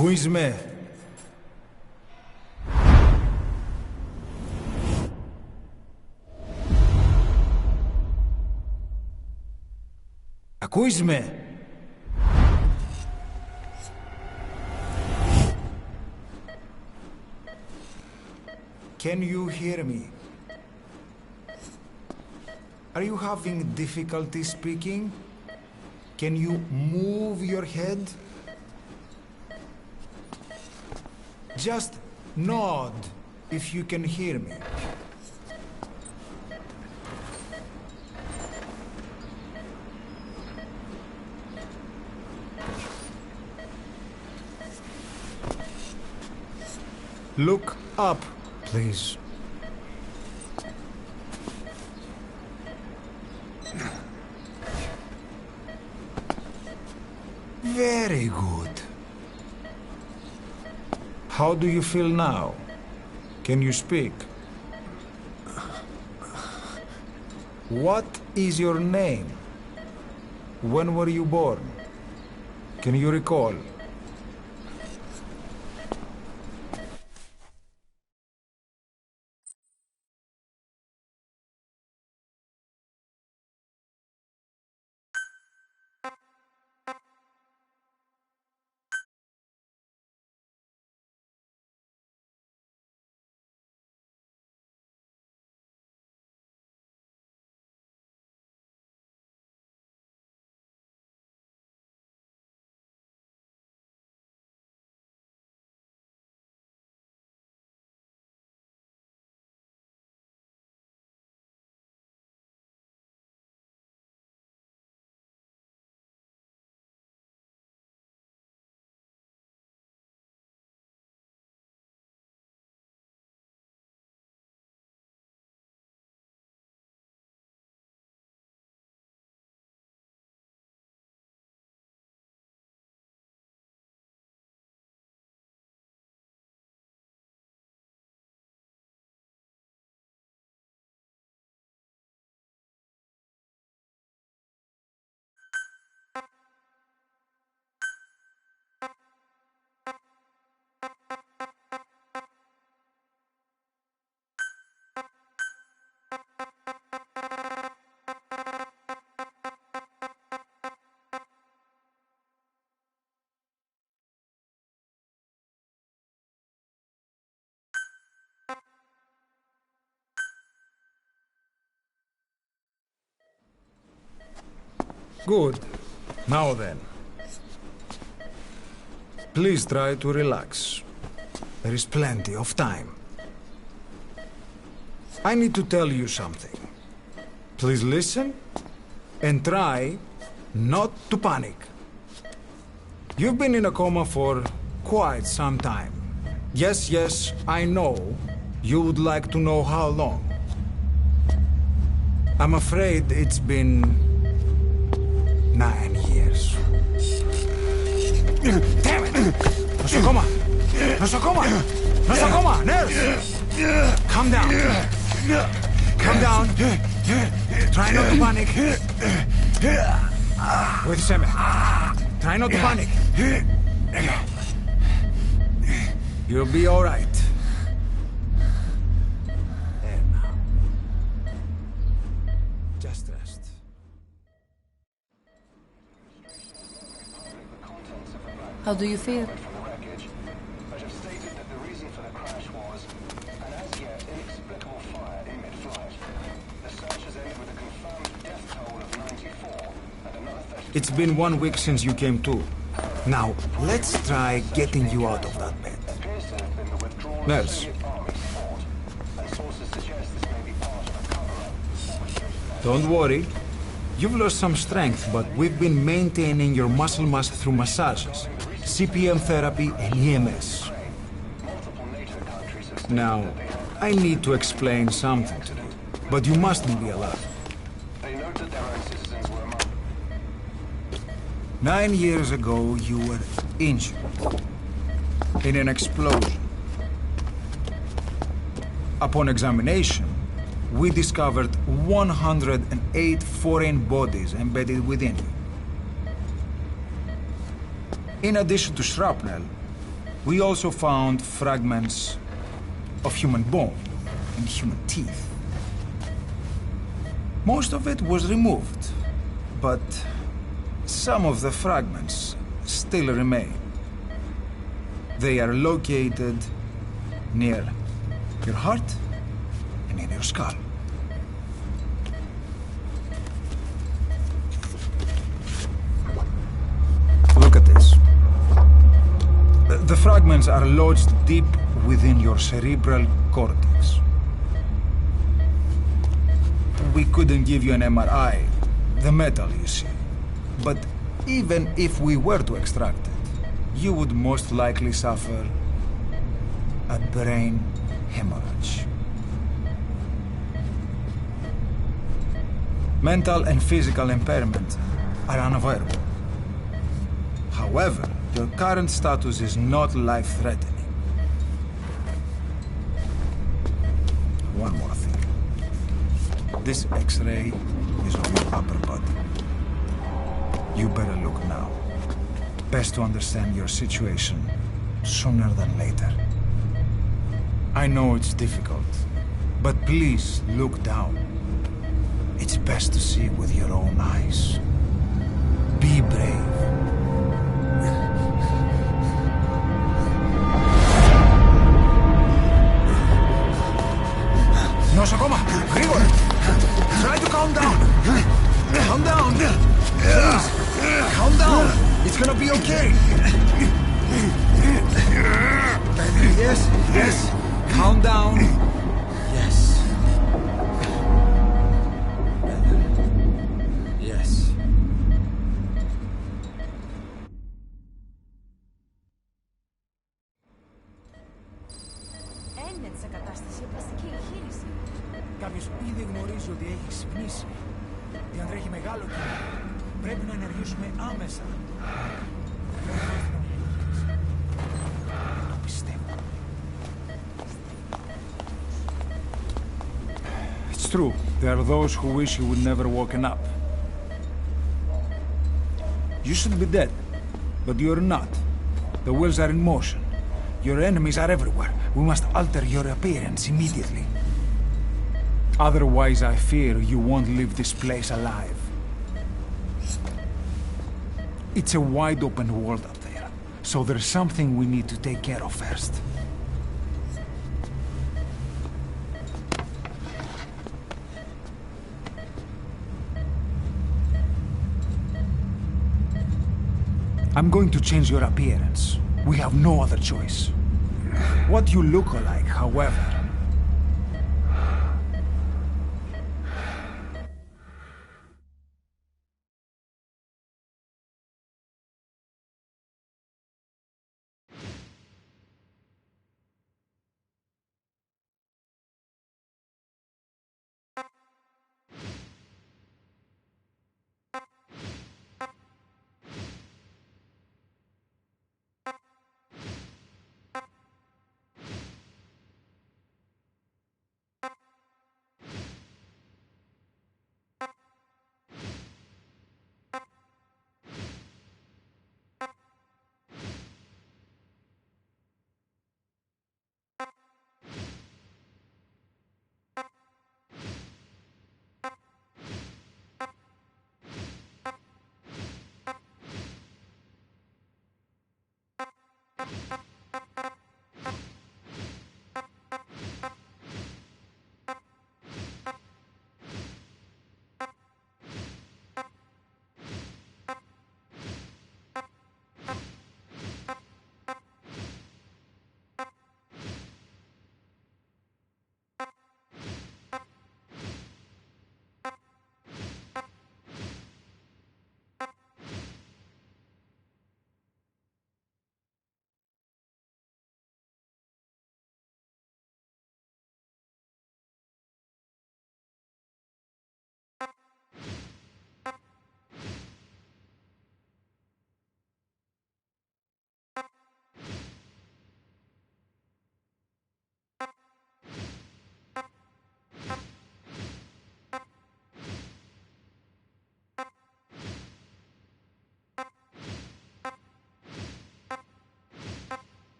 Ακούεις με? Ακούεις με? Can you hear me? Are you having difficulty speaking? Can you move your head? Just nod if you can hear me. Look up, please. Very good. How do you feel now? Can you speak? What is your name? When were you born? Can you recall? Good. Now then. Please try to relax. There is plenty of time. I need to tell you something. Please listen and try not to panic. You've been in a coma for quite some time. Yes, I know you would like to know how long. I'm afraid it's been 9 years. Damn it! Nosocoma! Nosocoma! Nosocoma! Nurse! Calm down. Calm down. Try not to panic. Wait a second. Try not to panic. You'll be all right. There now. Just rest. How do you feel? It's been 1 week since you came to. Now, let's try getting you out of that bed. Nurse. Don't worry. You've lost some strength, but we've been maintaining your muscle mass through massages, CPM therapy, and EMS. Now, I need to explain something to you, but you mustn't be alarmed. 9 years ago, you were injured in an explosion. Upon examination, we discovered 108 foreign bodies embedded within you. In addition to shrapnel, We also found fragments of human bone and human teeth. Most of it was removed, but some of the fragments still remain. They are located near your heart and in your skull. Look at this. The fragments are lodged deep within your cerebral cortex. We couldn't give you an MRI, the metal, you see. But even if we were to extract it, you would most likely suffer a brain hemorrhage. Mental and physical impairment are unavoidable. However, your current status is not life-threatening. One more thing. This X-ray is on your upper body. You better look now. Best to understand your situation sooner than later. I know it's difficult, but please look down. It's best to see with your own eyes. Be brave. Nosokoma, Grigor! Try to calm down! Calm down! Please! Calm down! It's gonna be okay! Yes, yes! Calm down! Yes. Yes. Έγινε σε κατάσταση πλαστική εγχείρηση. Κάποιος ήδη γνωρίζει ότι έχει ξυπνήσει. Διαντρέχει μεγάλο κίνημα. Πρέπει να ενεργήσουμε άμεσα. Το πιστεύω. It's true. There are those who wish you would never woken up. You should be dead, but you're not. The wheels are in motion. Your enemies are everywhere. We must alter your appearance immediately. Otherwise, I fear you won't leave this place alive. It's a wide open world up there, so there's something we need to take care of first. I'm going to change your appearance. We have no other choice. What you look like, however,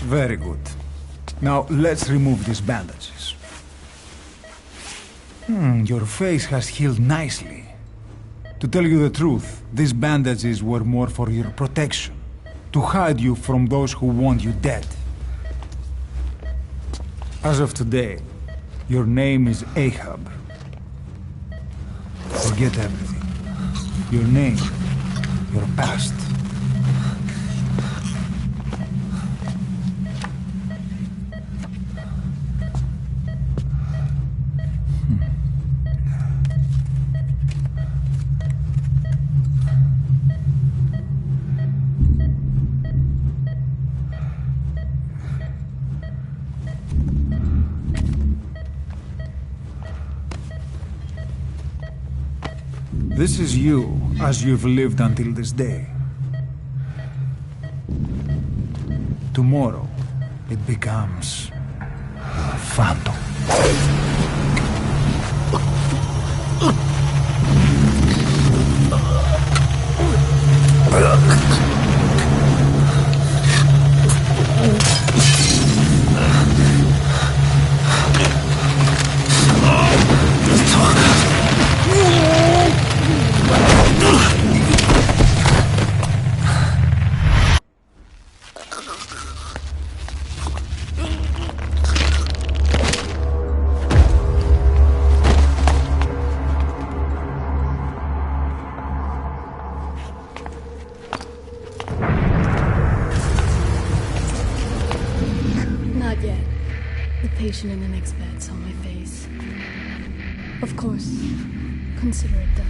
Very good. Now, let's remove these bandages. Your face has healed nicely. To tell you the truth, these bandages were more for your protection, to hide you from those who want you dead. As of today, your name is Ahab. Forget everything. Your name, your past. This is you, as you've lived until this day. Tomorrow, it becomes a phantom. Not yet. The patient in the next bed's on my face. Of course. Consider it done.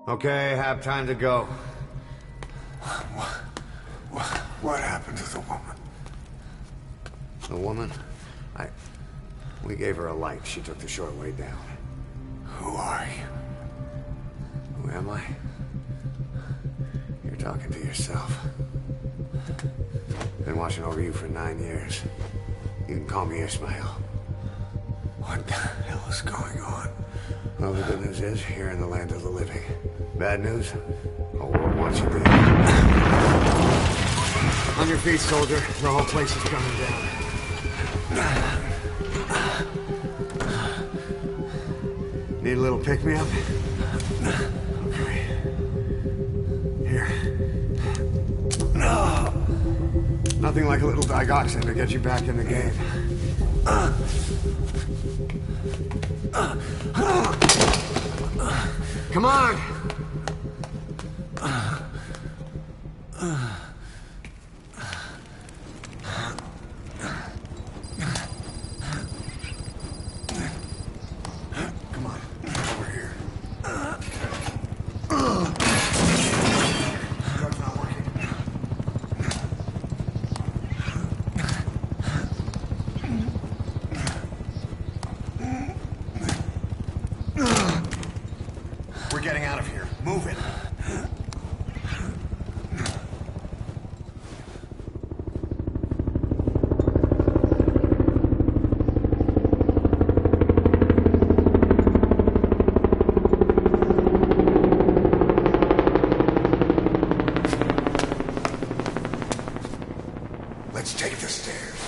Okay, have time to go. What happened to the woman? The woman? We gave her a light. She took the short way down. Who are you? Who am I? You're talking to yourself. Been watching over you for 9 years. You can call me Ishmael. What the hell is going on? Well, the good news is, you're in the land of the living. Bad news? The world wants you dead. On your feet, soldier. The whole place is coming down. Need a little pick-me-up? Okay. Here. Nothing like a little digoxin to get you back in the game. Come on! Come on, over here. Drug's not working. We're getting out of here. Move it. Let's take the stairs.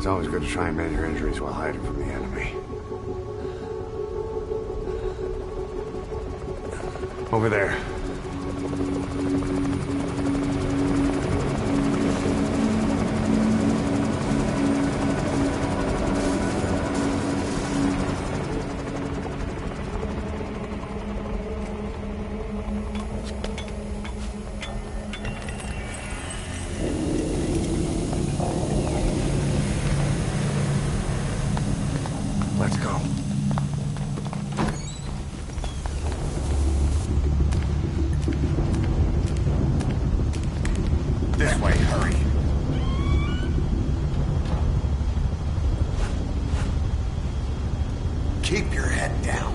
It's always good to try and mend your injuries while hiding from the enemy. Over there. Let's go. This way, hurry. Keep your head down.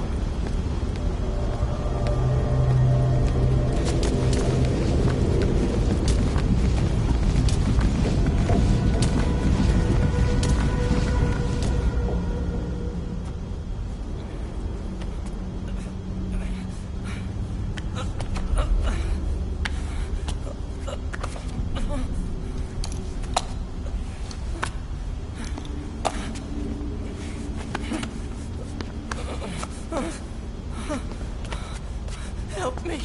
Help me,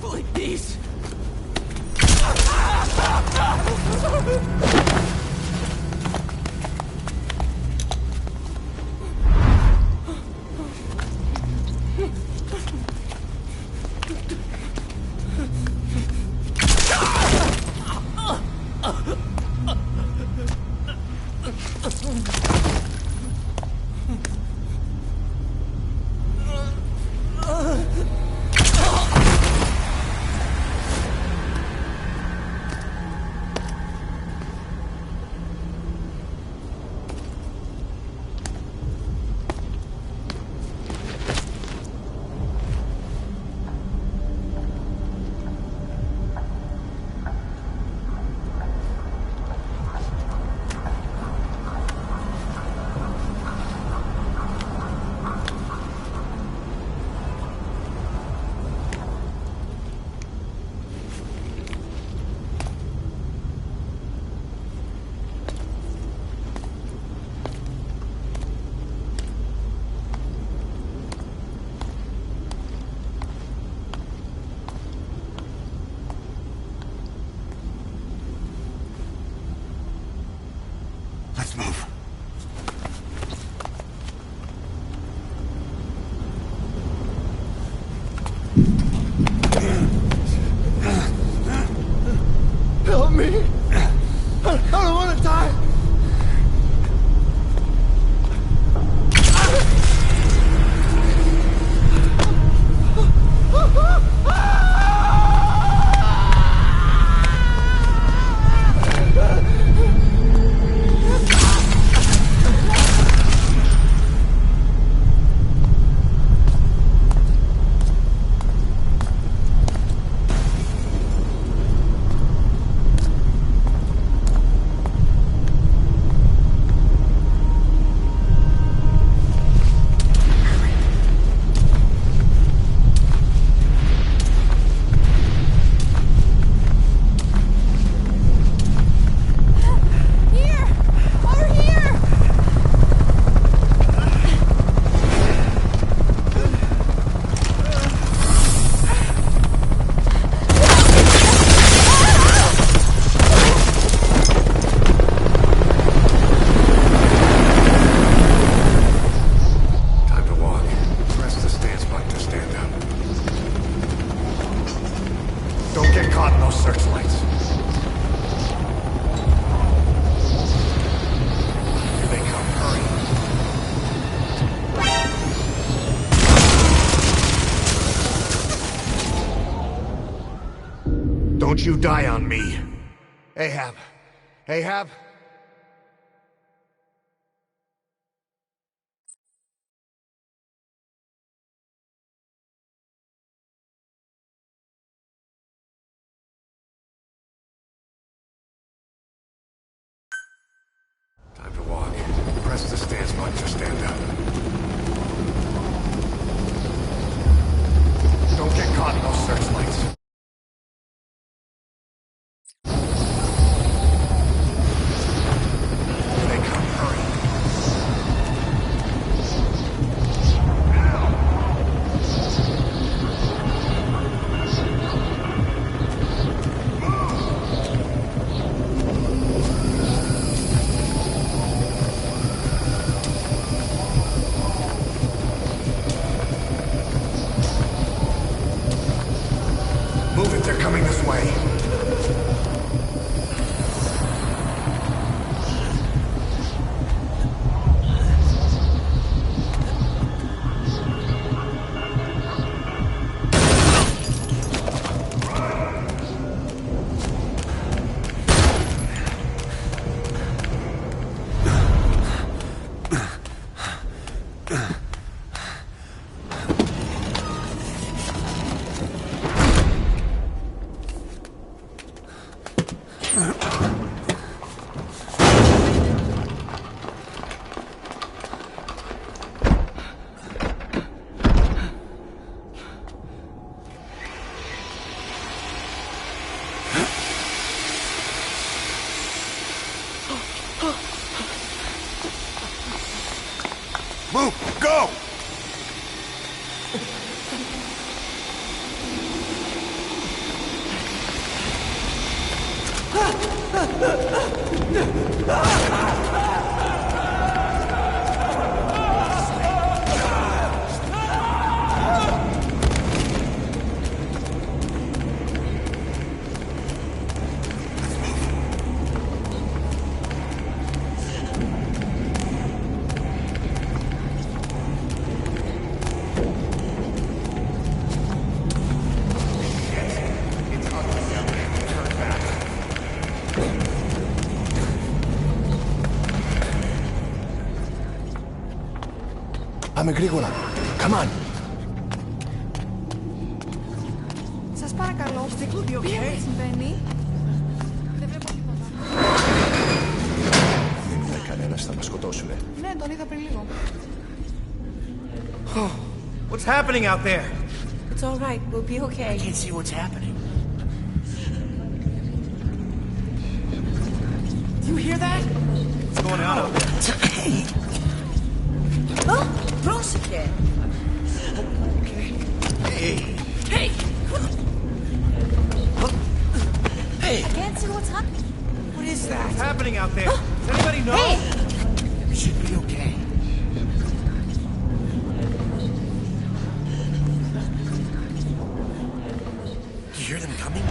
please. Let's move. Help me! I don't want to die! Don't you die on me. Ahab. Ahab? Time to walk. Press the stance button to stand up. Don't get caught in those searchlights. Here they come. Move! Go! Πάμε γρήγορα. Come on. Σας παρακαλώ, τι συμβαίνει? Δεν βλέπω τίποτα. Δεν είναι κανένας, θα μας σκοτώσουνε. Ναι, τον είδα πριν λίγο. What's happening out there? It's all right, we'll be okay. I can't see what's happening. Do you hear that? What's going on out there? Oh, πρόσεχε. Hey! Hey! Hey! I can't see what's happening. What is that? What's happening out there? Does anybody know? Hey! We should be okay. Do you hear them coming?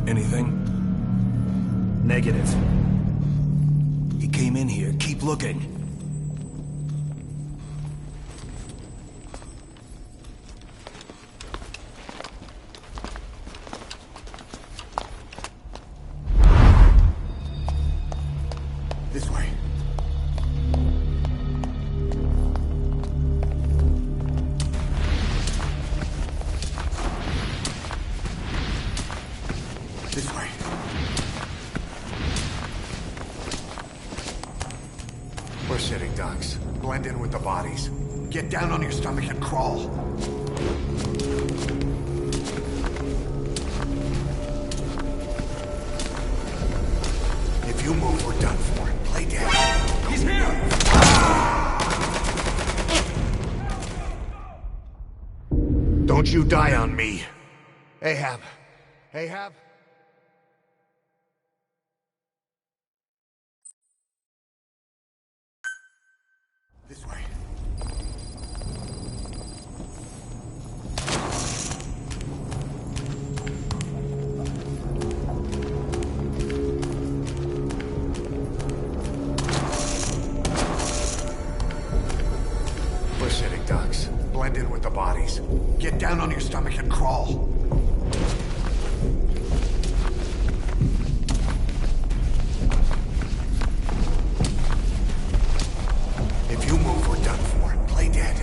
Anything? Negative. He came in here. Keep looking. This way. This way. We're sitting ducks. Blend in with the bodies. Get down on your stomach and crawl. If you move, we're done for. Play dead. He's here! Don't you die on me. Ahab. Ahab? This way. We're sitting ducks. Blend in with the bodies. Get down on your stomach and crawl. If you move, we're done for. Play dead.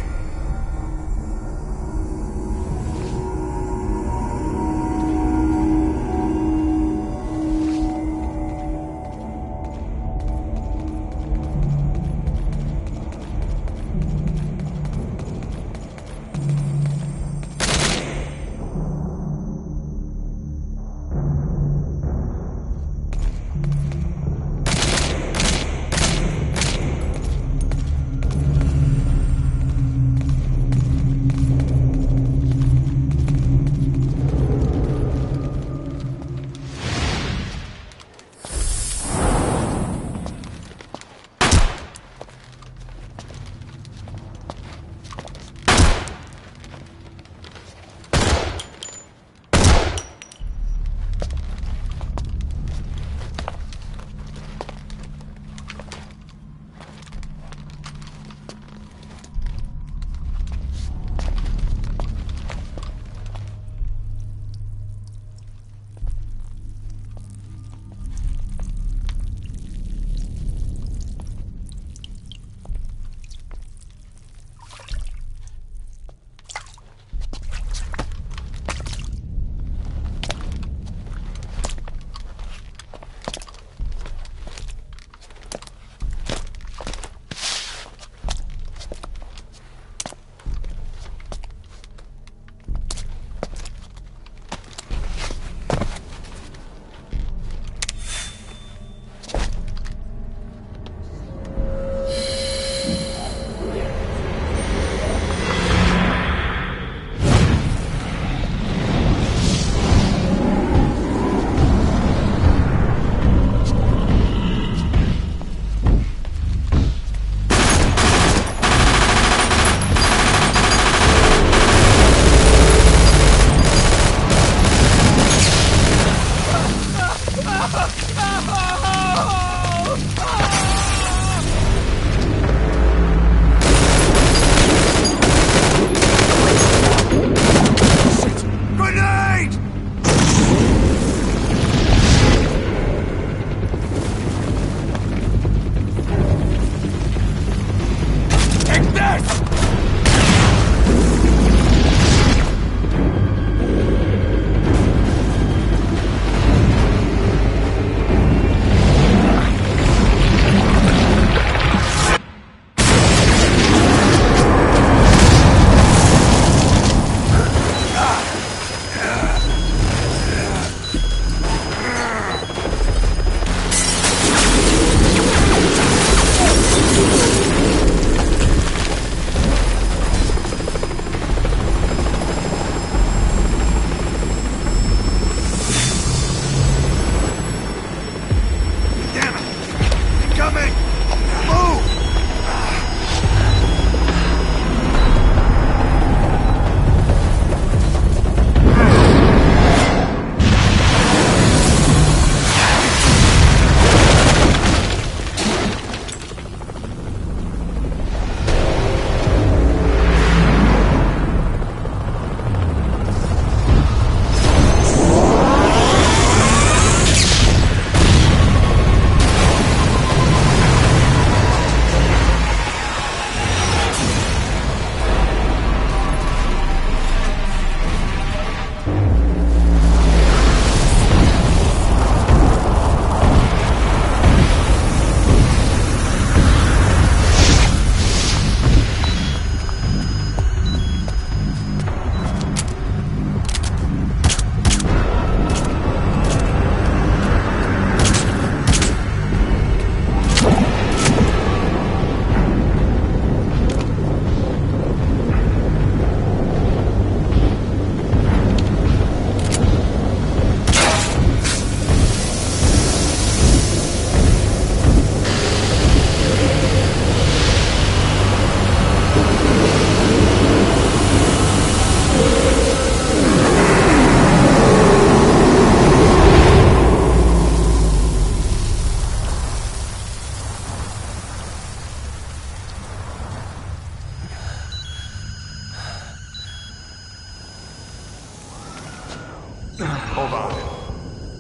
Hold on.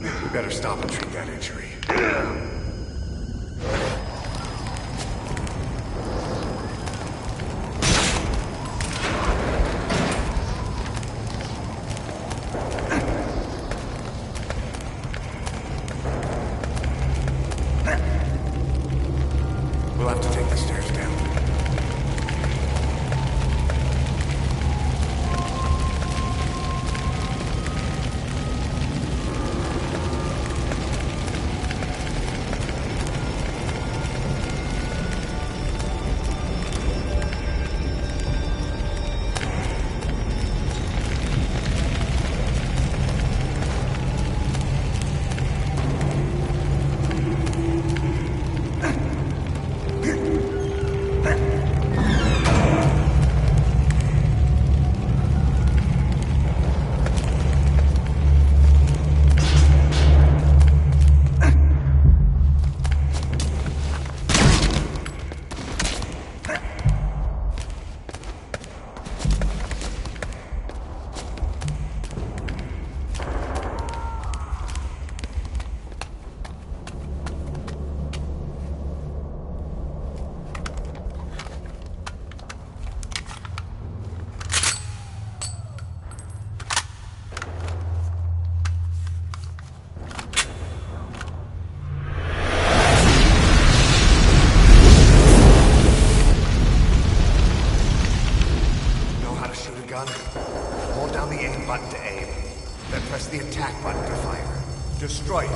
We better stop and treat that injury. We'll have to take the stairs down. Hold down the aim button to aim, then press the attack button to fire. Destroy it.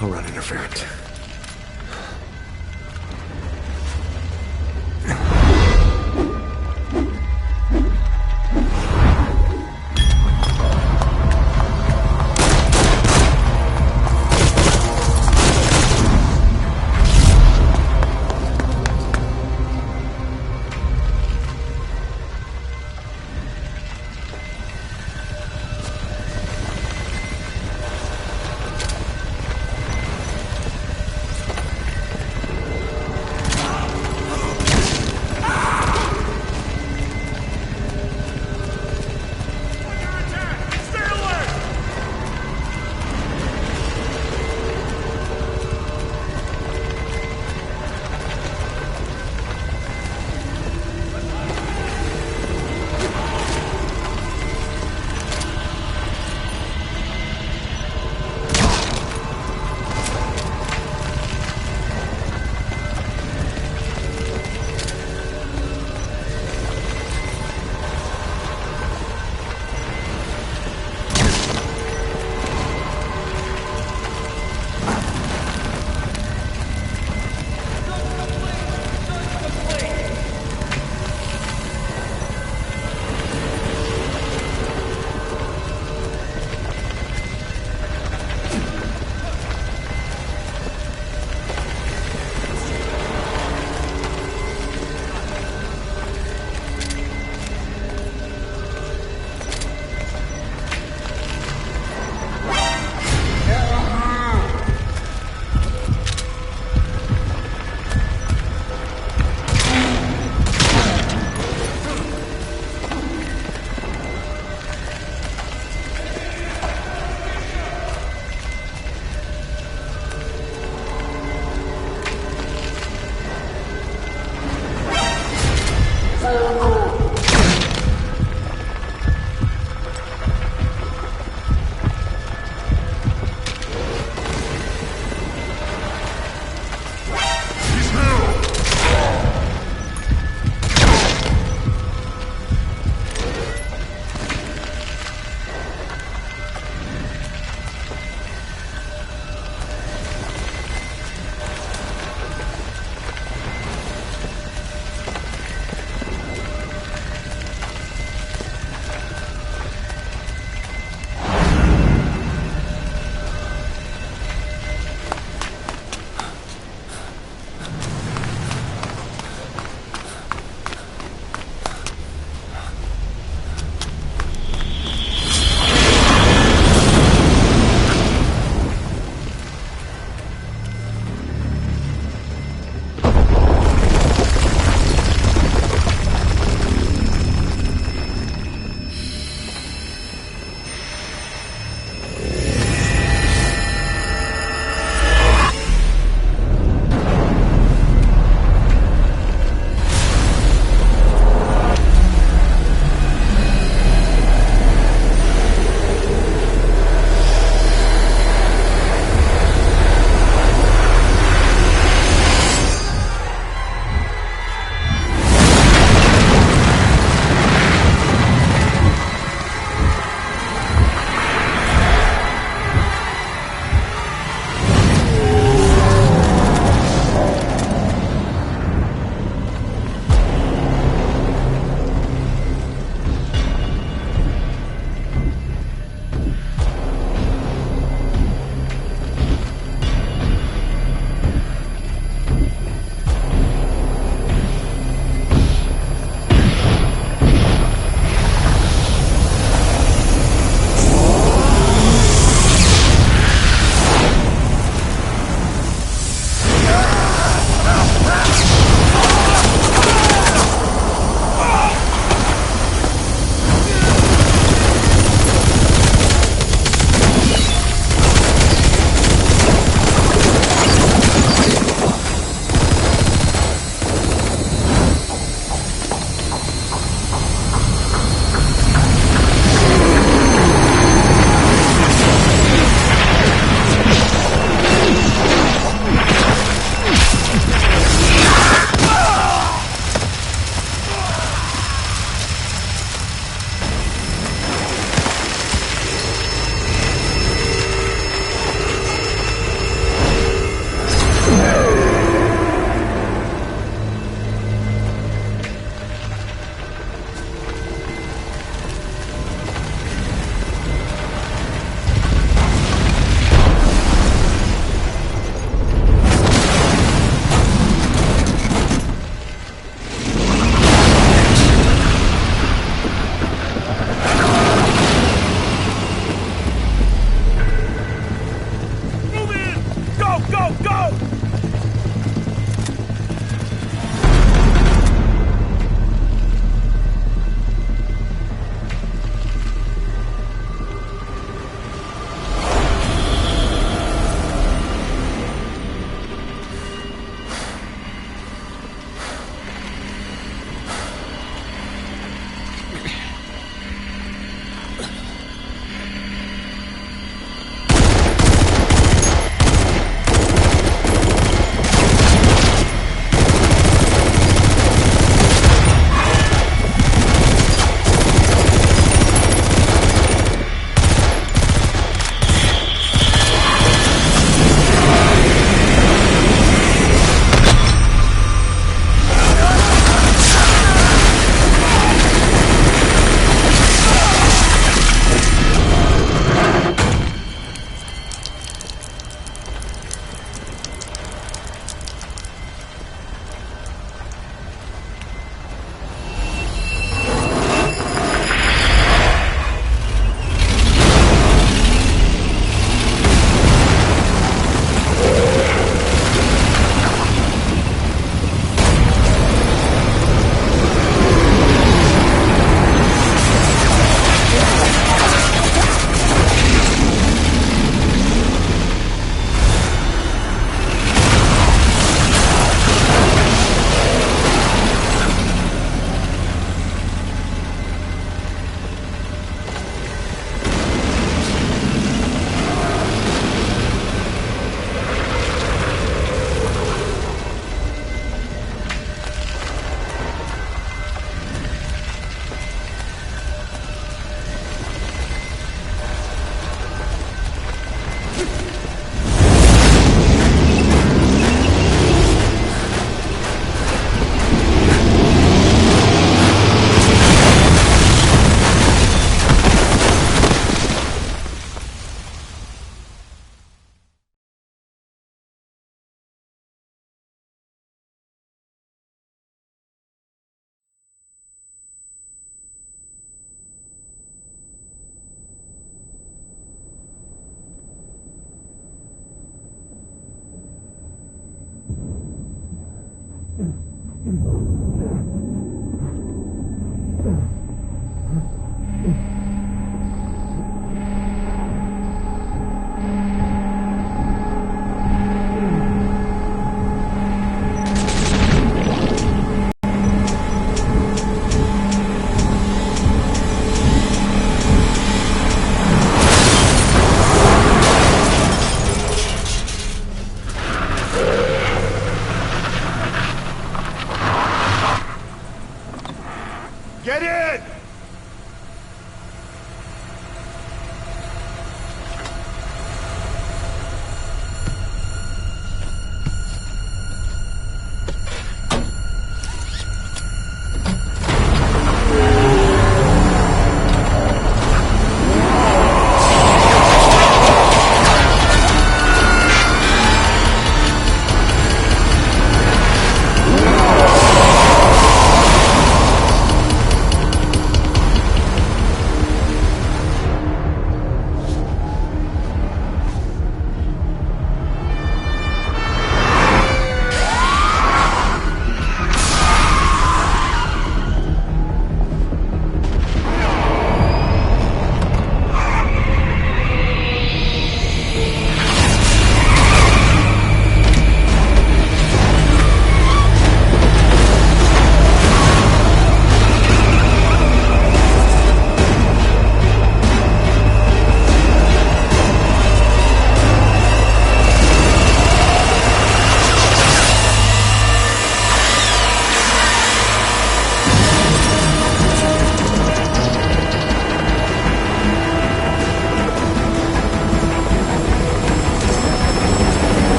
I'll run interference.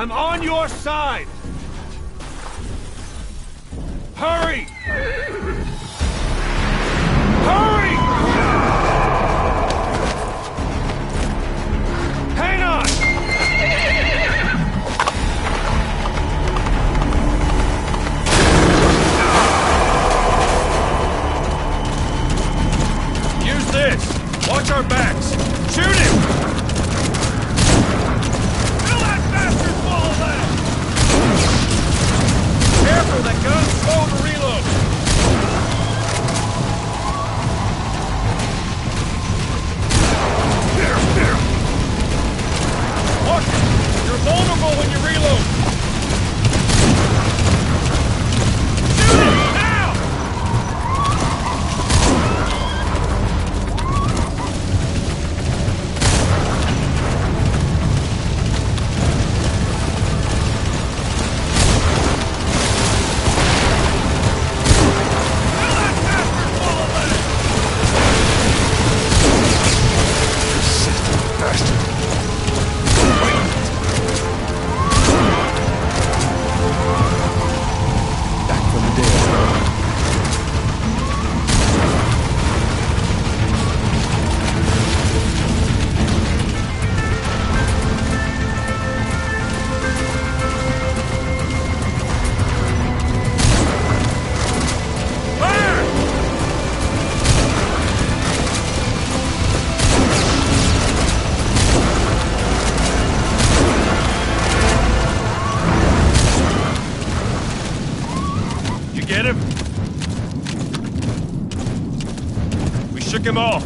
I'm on your side! Hurry! Hurry! Hang on! Use this! Watch our backs! Shoot him! Careful, that gun's slow to reload! Look! You're vulnerable when you reload! Shoot it! Now! Get him? We shook him off.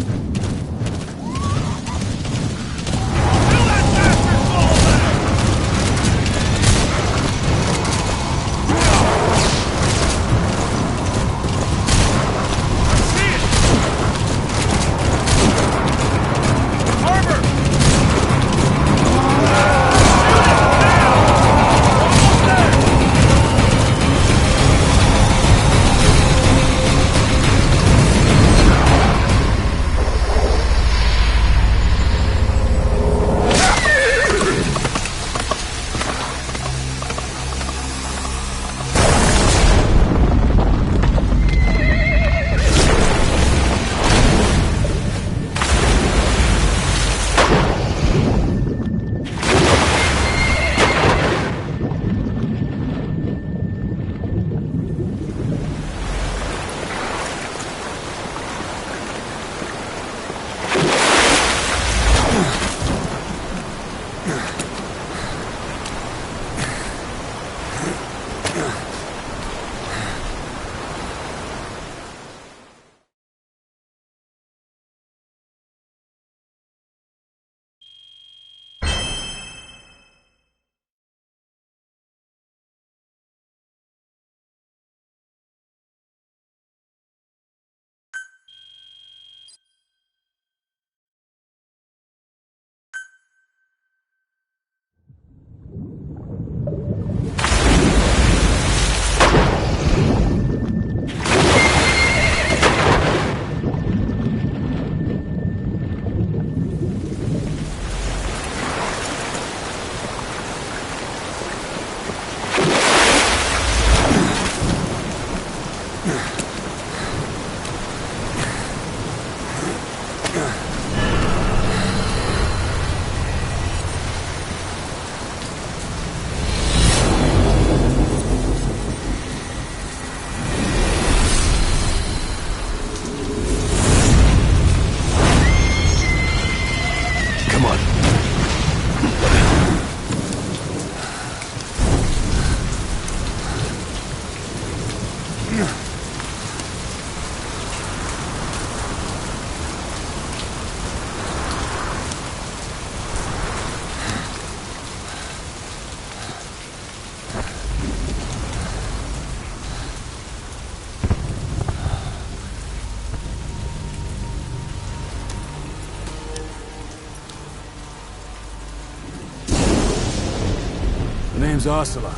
name's Ocelot.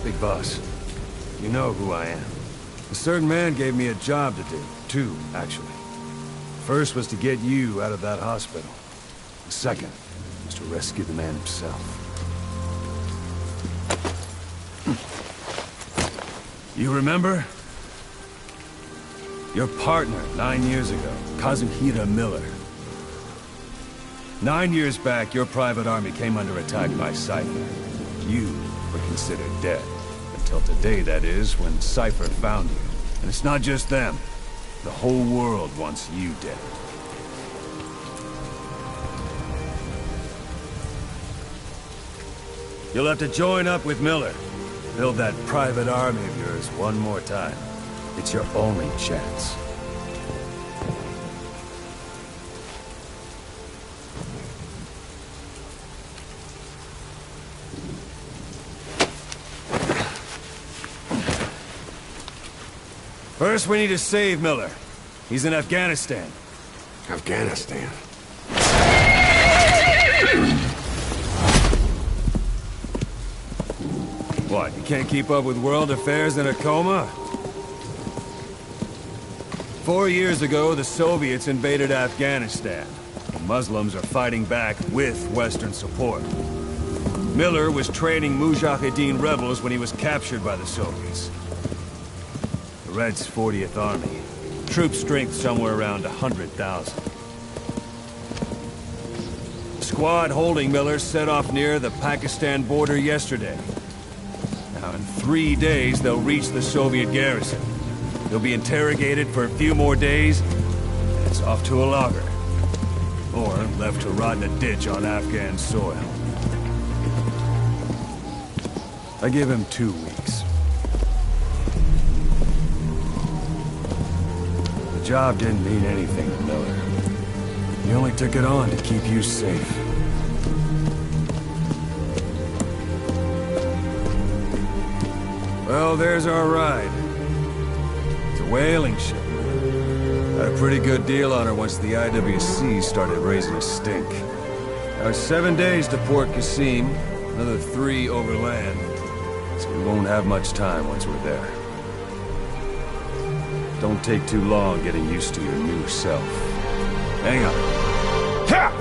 Big boss. You know who I am. A certain man gave me a job to do. Two, actually. First was to get you out of that hospital. The second was to rescue the man himself. You remember? Your partner, 9 years ago, Kazuhira Miller. 9 years back, your private army came under attack by Cypher. You were considered dead. Until today, that is, when Cypher found you. And it's not just them. The whole world wants you dead. You'll have to join up with Miller. Build that private army of yours one more time. It's your only chance. First, we need to save Miller. He's in Afghanistan. Afghanistan? What, you can't keep up with world affairs in a coma? 4 years ago, the Soviets invaded Afghanistan. The Muslims are fighting back with Western support. Miller was training Mujahideen rebels when he was captured by the Soviets. The Reds' 40th Army. Troop strength somewhere around 100,000. The squad holding Miller set off near the Pakistan border yesterday. Now, in 3 days, they'll reach the Soviet garrison. They'll be interrogated for a few more days, and it's off to a lager. Or left to rot in a ditch on Afghan soil. I give him 2 weeks. The job didn't mean anything to Miller. He only took it on to keep you safe. Well, there's our ride. It's a whaling ship. Had a pretty good deal on her once the IWC started raising a stink. Now, 7 days to Port Qasim, another 3 overland. So we won't have much time once we're there. Don't take too long getting used to your new self. Hang on. Ha!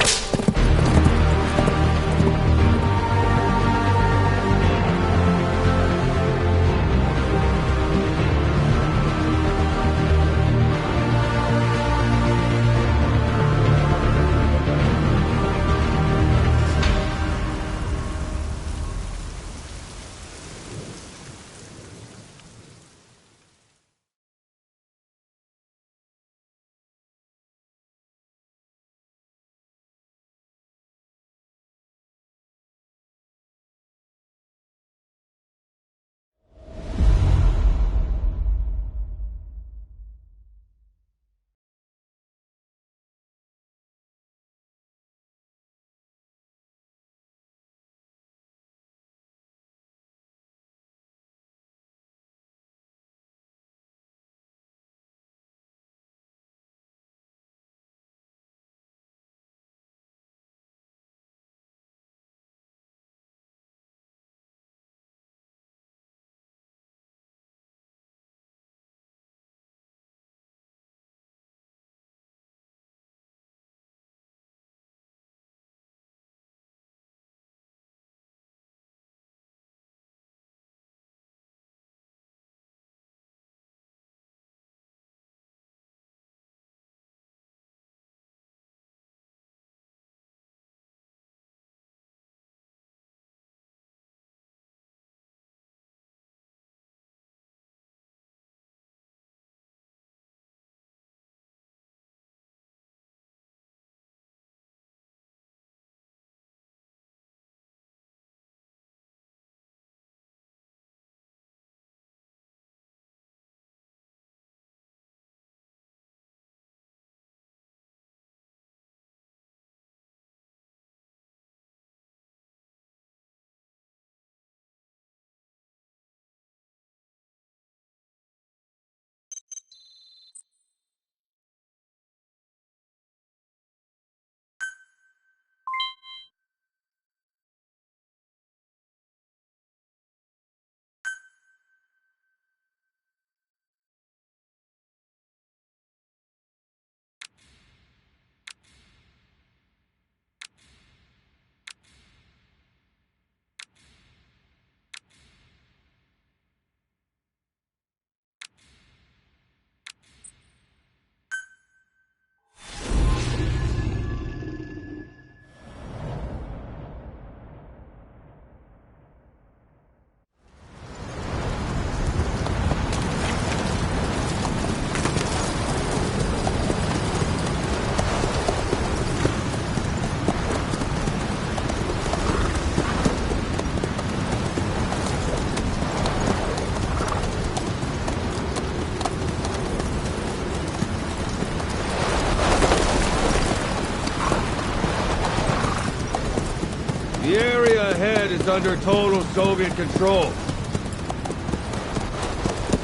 is under total Soviet control.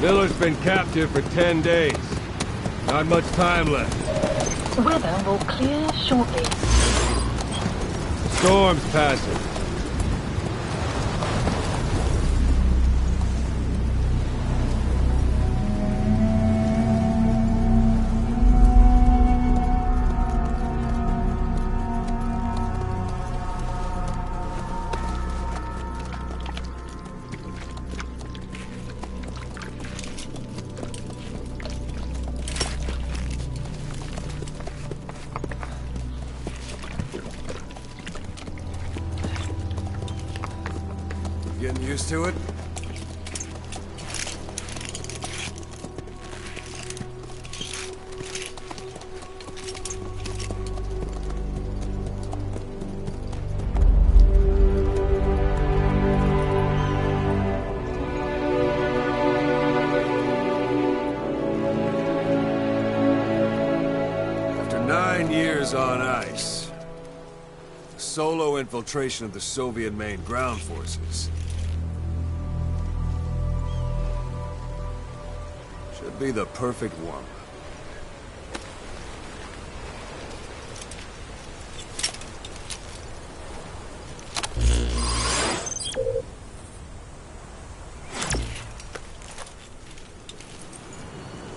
Miller's been captive for 10 days. Not much time left. Weather will clear shortly. Storm's passing. Getting used to it? After 9 years on ice, solo infiltration of the Soviet main ground forces. Should be the perfect warm-up.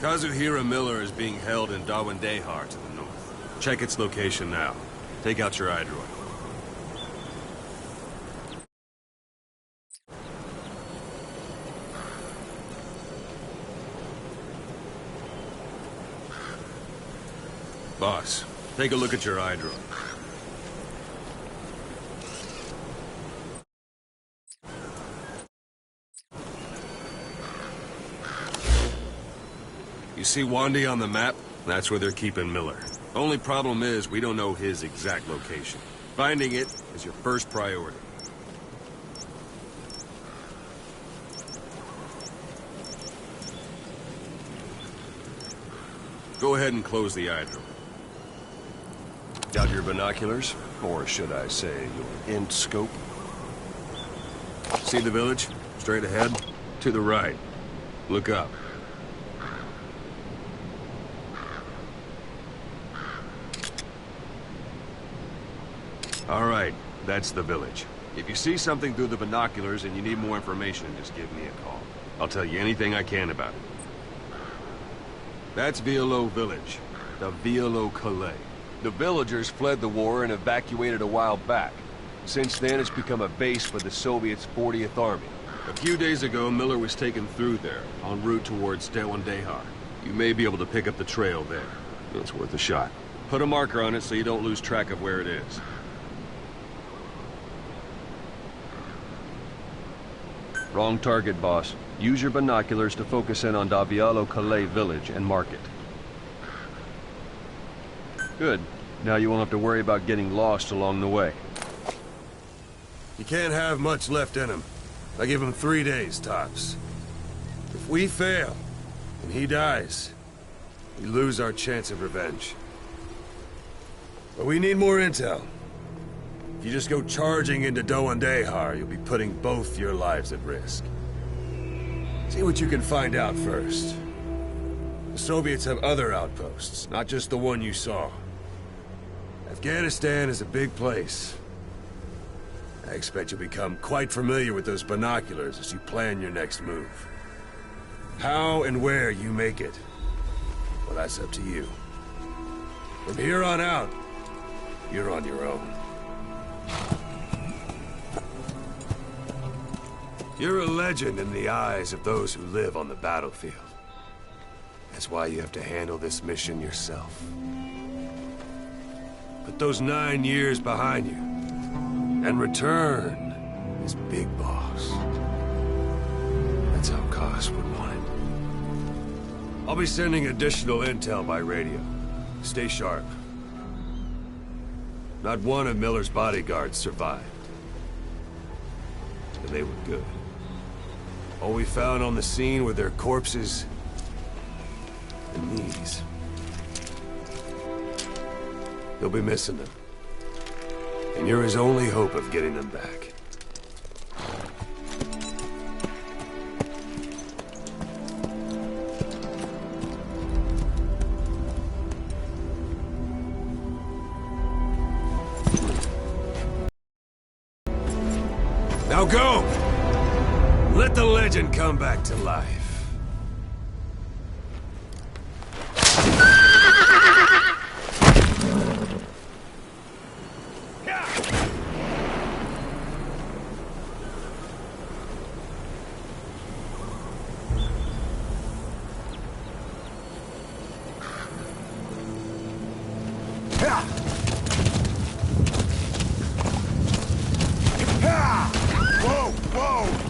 Kazuhira Miller is being held in Dawandehar to the north. Check its location now. Take out your iDroid. Boss, take a look at your iDroid. You see Wandy on the map? That's where they're keeping Miller. Only problem is, we don't know his exact location. Finding it is your first priority. Go ahead and close the iDroid. Got your binoculars? Or should I say, your int scope? See the village? Straight ahead? To the right. Look up. All right, that's the village. If you see something through the binoculars and you need more information, just give me a call. I'll tell you anything I can about it. That's Violo Village, the Violo Calais. The villagers fled the war and evacuated a while back. Since then, it's become a base for the Soviets' 40th Army. A few days ago, Miller was taken through there, en route towards Dawandehar. You may be able to pick up the trail there. It's worth a shot. Put a marker on it so you don't lose track of where it is. Wrong target, boss. Use your binoculars to focus in on Davialo Calais village and mark it. Good. Now you won't have to worry about getting lost along the way. You can't have much left in him. I give him 3 days, tops. If we fail, and he dies, we lose our chance of revenge. But we need more intel. If you just go charging into Dawandehar, you'll be putting both your lives at risk. See what you can find out first. The Soviets have other outposts, not just the one you saw. Afghanistan is a big place. I expect you'll become quite familiar with those binoculars as you plan your next move. How and where you make it, well, that's up to you. From here on out, you're on your own. You're a legend in the eyes of those who live on the battlefield. That's why you have to handle this mission yourself. Put those 9 years behind you, and return as Big Boss. That's how Koss would want it. I'll be sending additional intel by radio. Stay sharp. Not one of Miller's bodyguards survived. And they were good. All we found on the scene were their corpses and knees. You'll be missing them. And you're his only hope of getting them back. Let the legend come back to life. Whoa, whoa!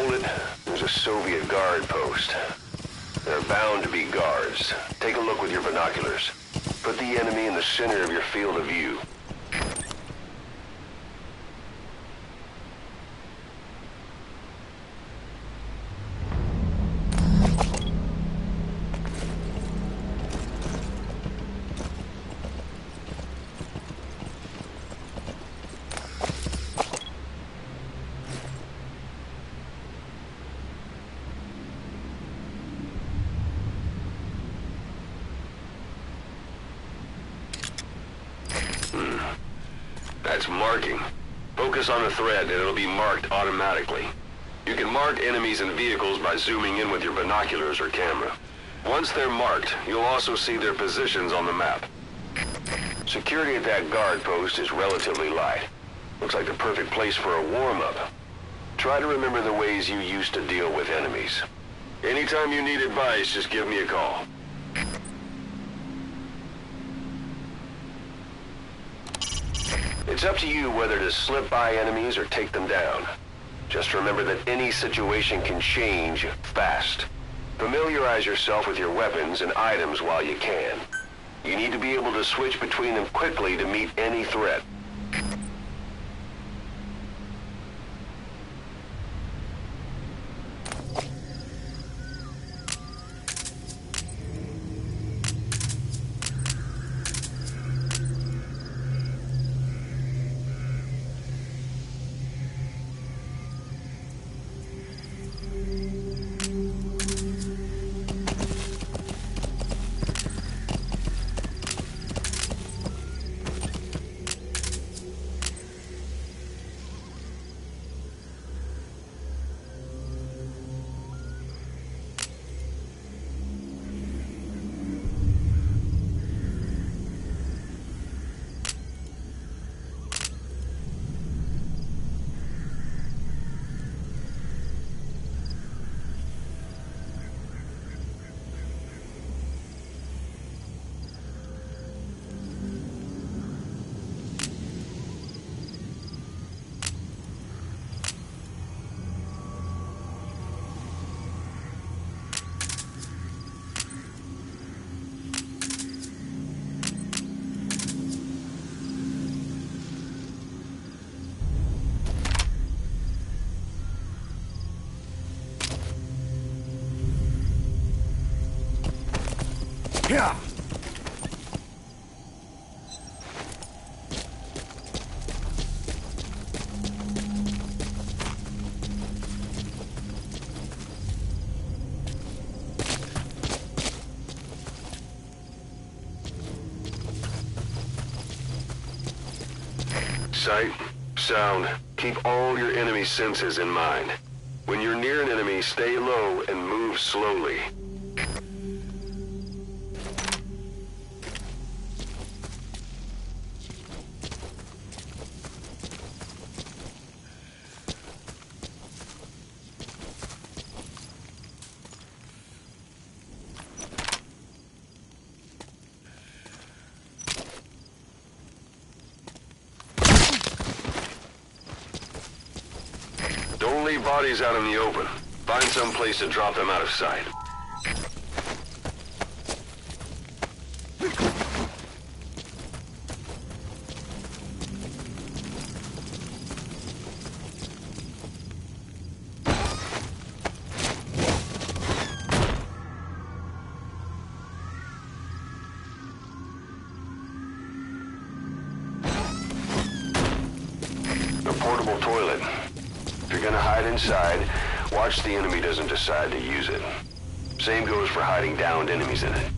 bullet, there's a Soviet guard post. There are bound to be guards. Take a look with your binoculars. Put the enemy in the center of your field of view. That's marking. Focus on the thread and it'll be marked automatically. You can mark enemies and vehicles by zooming in with your binoculars or camera. Once they're marked, you'll also see their positions on the map. Security at that guard post is relatively light. Looks like the perfect place for a warm-up. Try to remember the ways you used to deal with enemies. Anytime you need advice, just give me a call. It's up to you whether to slip by enemies or take them down. Just remember that any situation can change fast. Familiarize yourself with your weapons and items while you can. You need to be able to switch between them quickly to meet any threat. Yeah. Sight, sound, keep all your enemy senses in mind. When you're near an enemy, stay low and move slowly. Don't leave bodies out in the open. Find some place to drop them out of sight. A portable toilet. If you're gonna hide inside, watch the enemy doesn't decide to use it. Same goes for hiding downed enemies in it.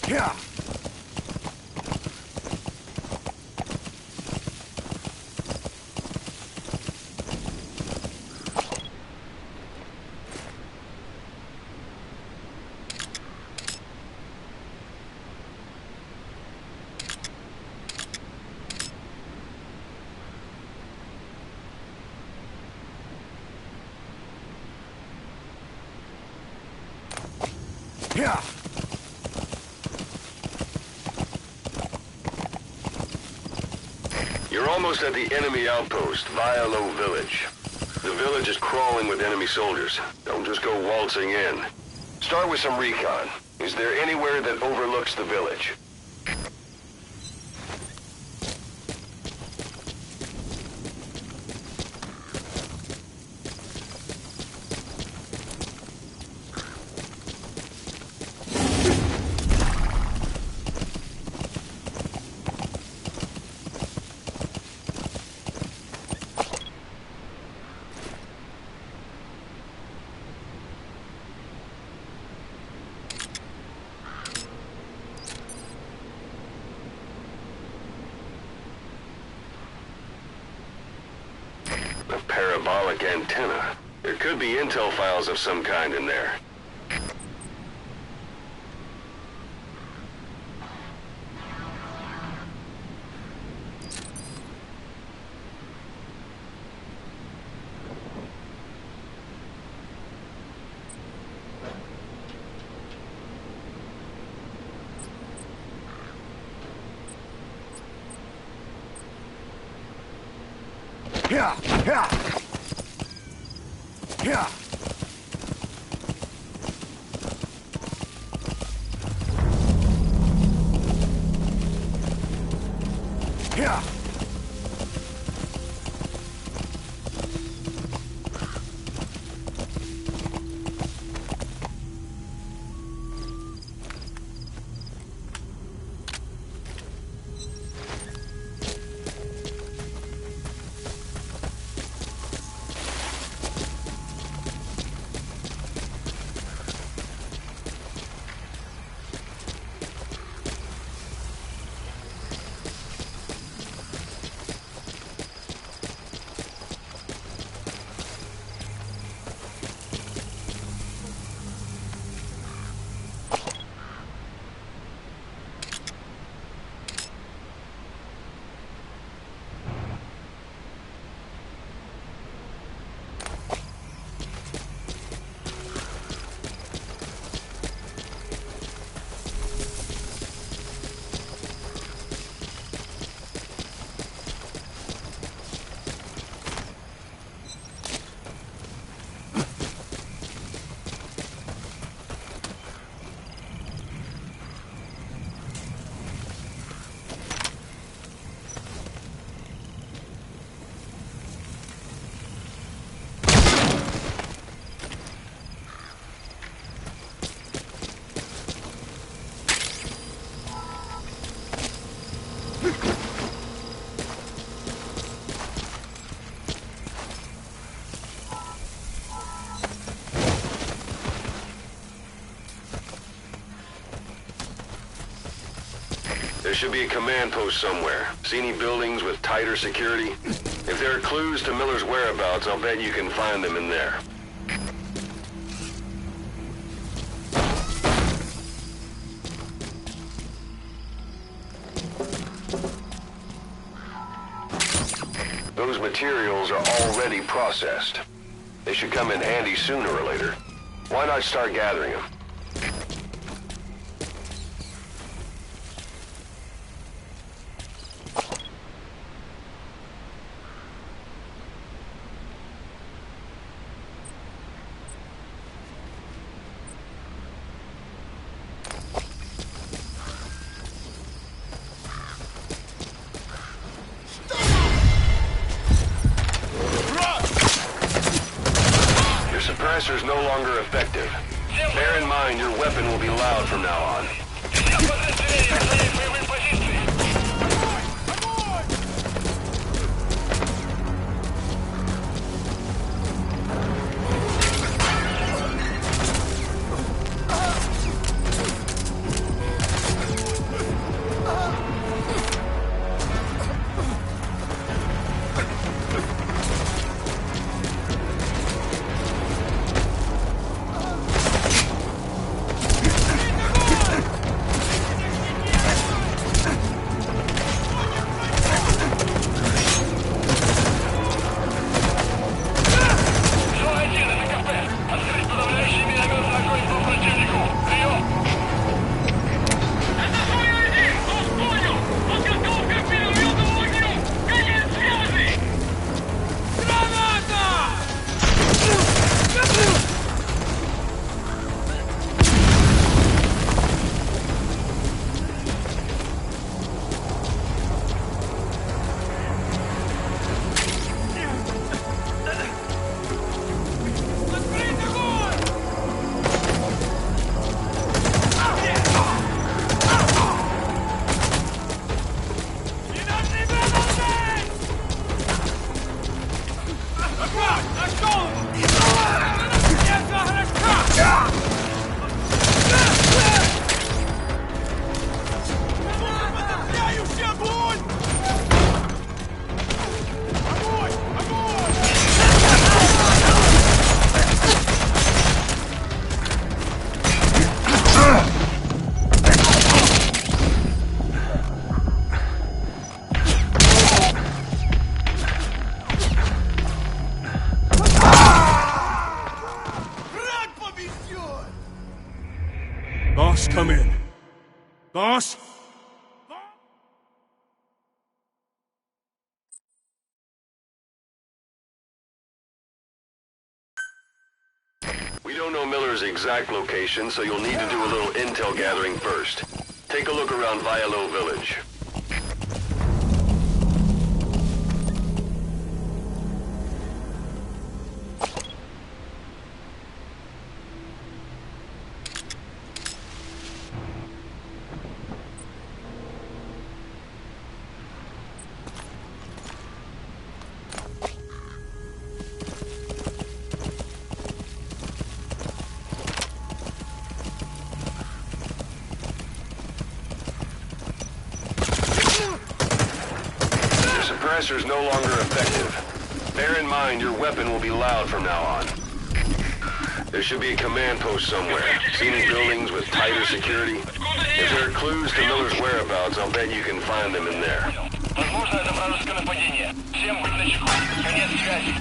Yeah. Yeah. You're almost at the enemy outpost, Vialo Village. The village is crawling with enemy soldiers. Don't just go waltzing in. Start with some recon. Is there anywhere that overlooks the village? A parabolic antenna. There could be intel files of some kind in there. Yeah. Yeah. Yeah. Yeah. There should be a command post somewhere. See any buildings with tighter security? If there are clues to Miller's whereabouts, I'll bet you can find them in there. Those materials are already processed. They should come in handy sooner or later. Why not start gathering them? Suppressor's no longer effective. Bear in mind your weapon will be loud from now on. Boss, come in. Boss? We don't know Miller's exact location, so you'll need to do a little intel gathering first. Take a look around Vialo Village. Suppressor is no longer effective. Bear in mind, your weapon will be loud from now on. There should be a command post somewhere. Scenic buildings with tighter security. If there are clues to Miller's whereabouts, I'll bet you can find them in there. Возможно, это вражеское нападение. Всем быть начеку. Конец связи.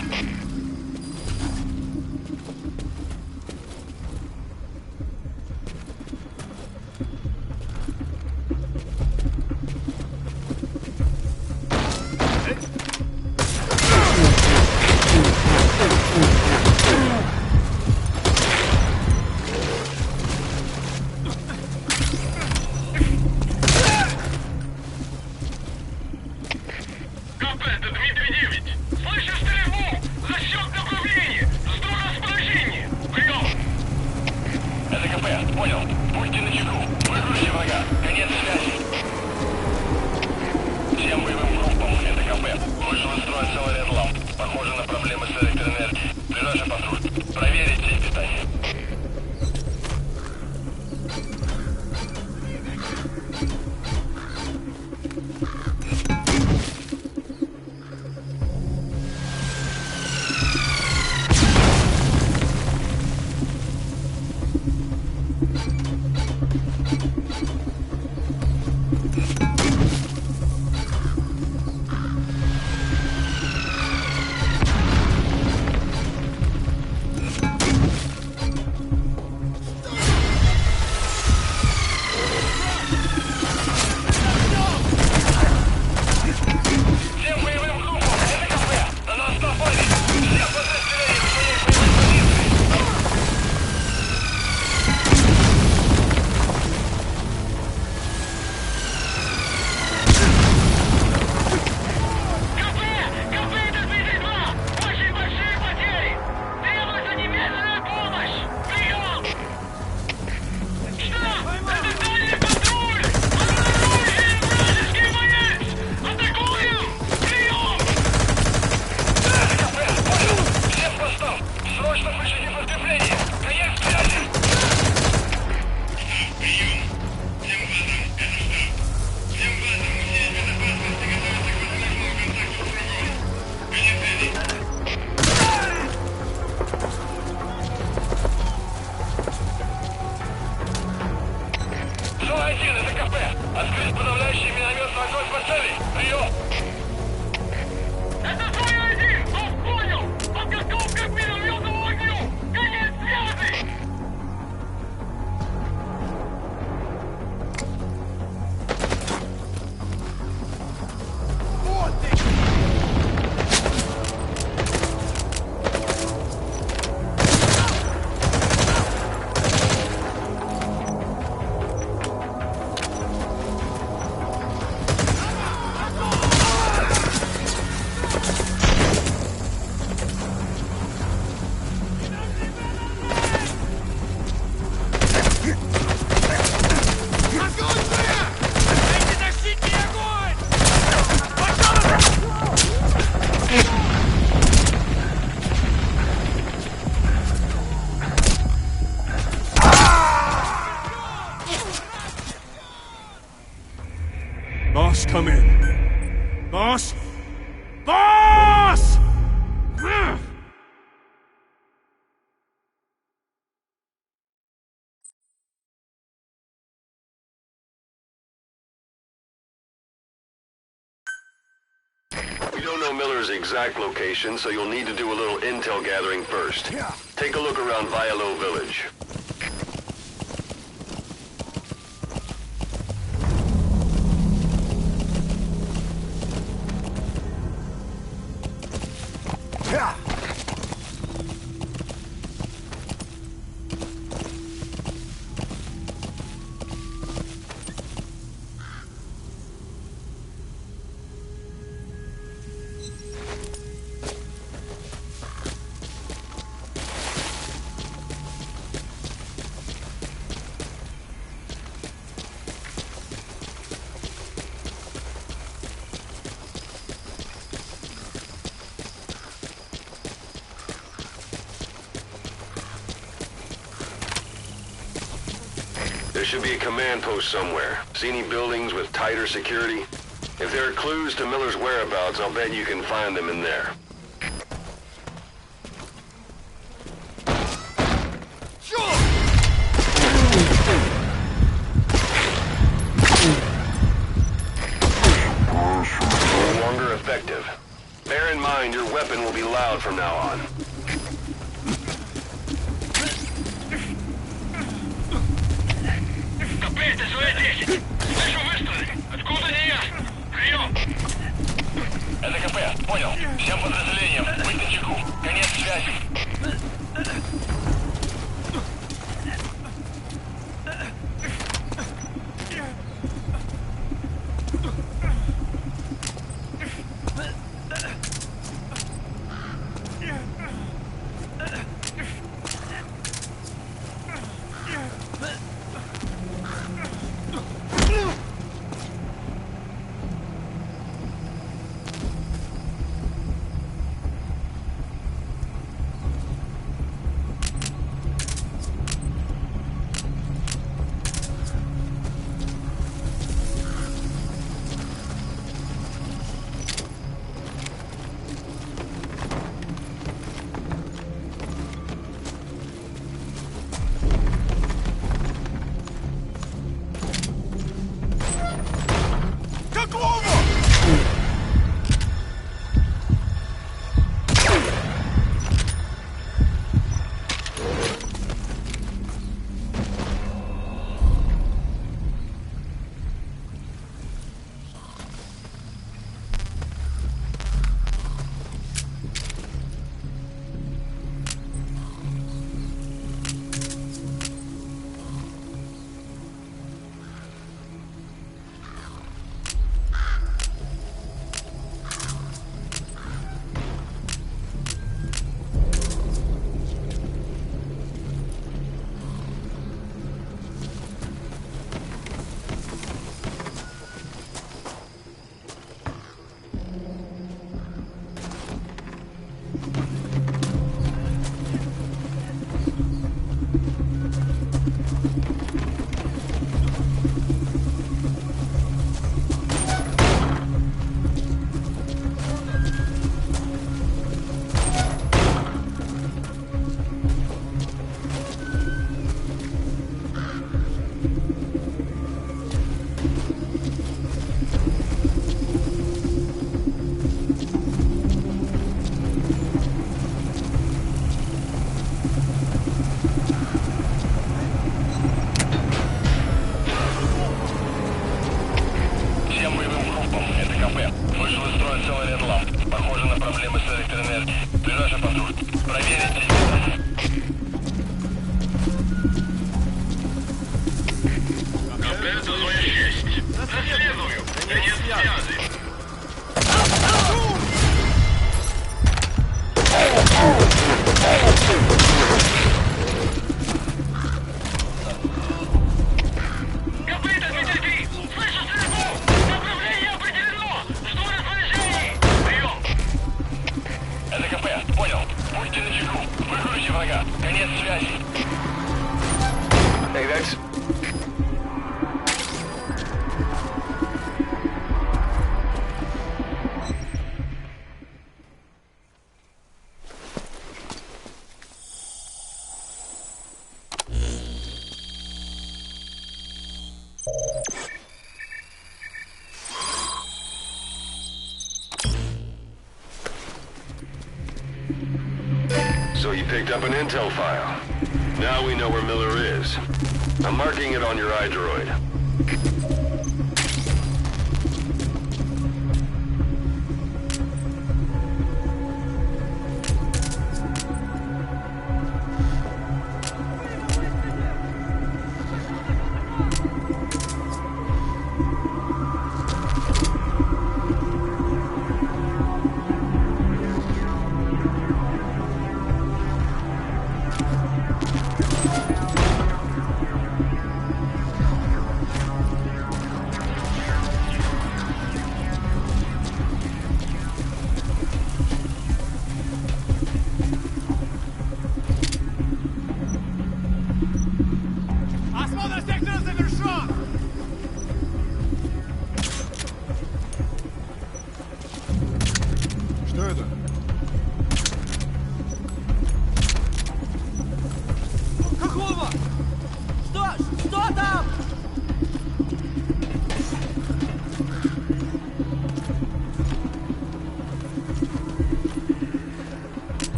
Boss, come in. Boss? Boss! We don't know Miller's exact location, so you'll need to do a little intel gathering first. Take a look around Vialo Village. There should be a command post somewhere. See any buildings with tighter security? If there are clues to Miller's whereabouts, I'll bet you can find them in there. No longer effective. Bear in mind, your weapon will be loud from now on. Капец, СВ-10! Слышу выстрелы! Откуда не ясно? Прием! Это КП, понял. Всем подразделениям, быть начеку. Конец связи. So you picked up an intel file. Now we know where Miller is. I'm marking it on your iDroid.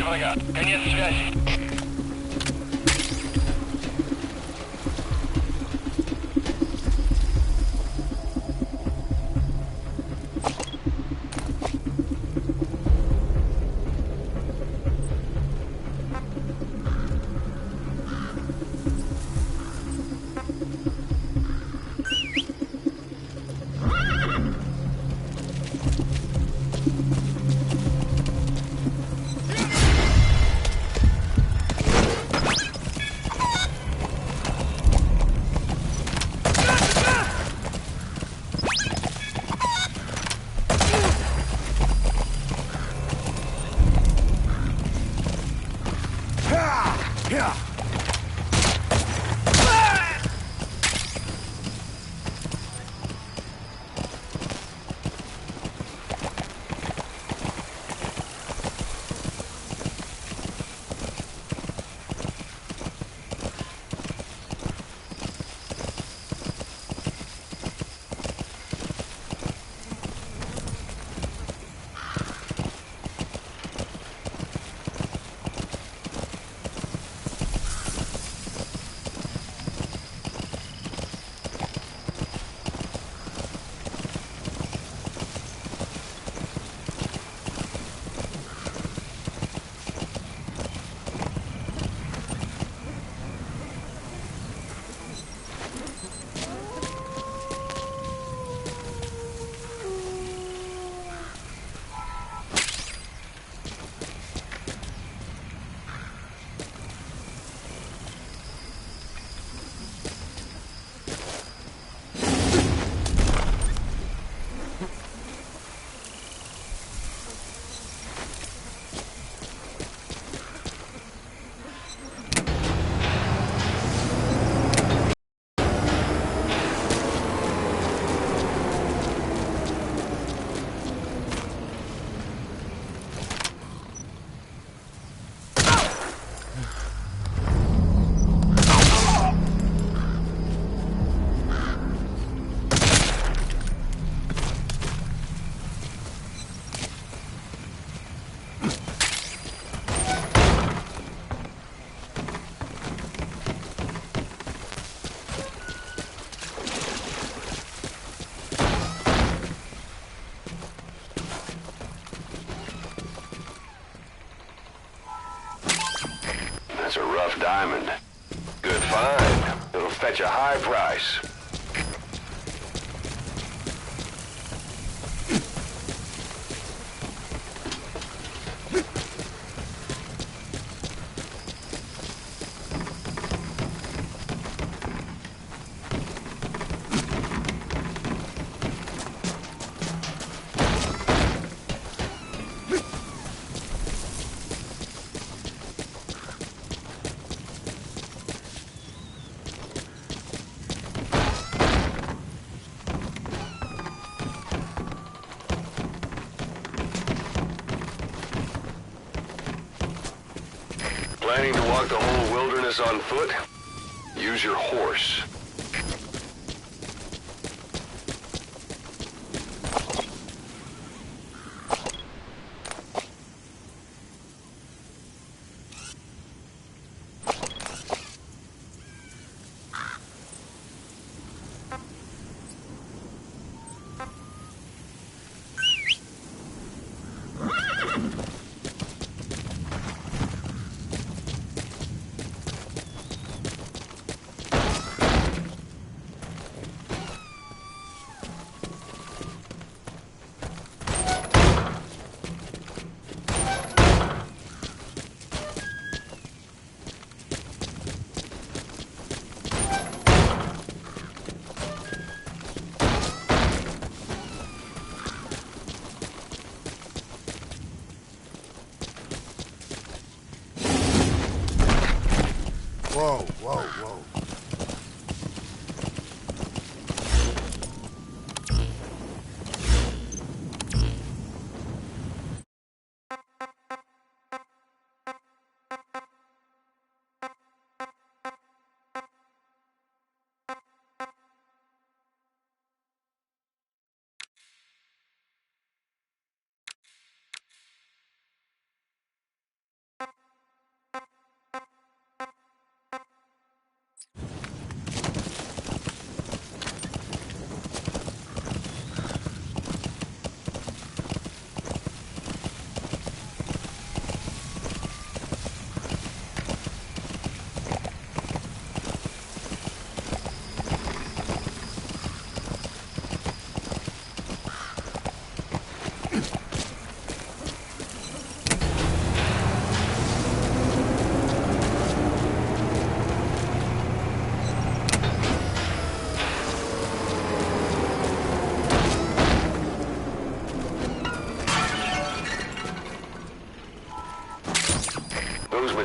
врага. Конец связи. That's a rough diamond. Good find. It'll fetch a high price. Planning to walk the whole wilderness on foot? Use your horse.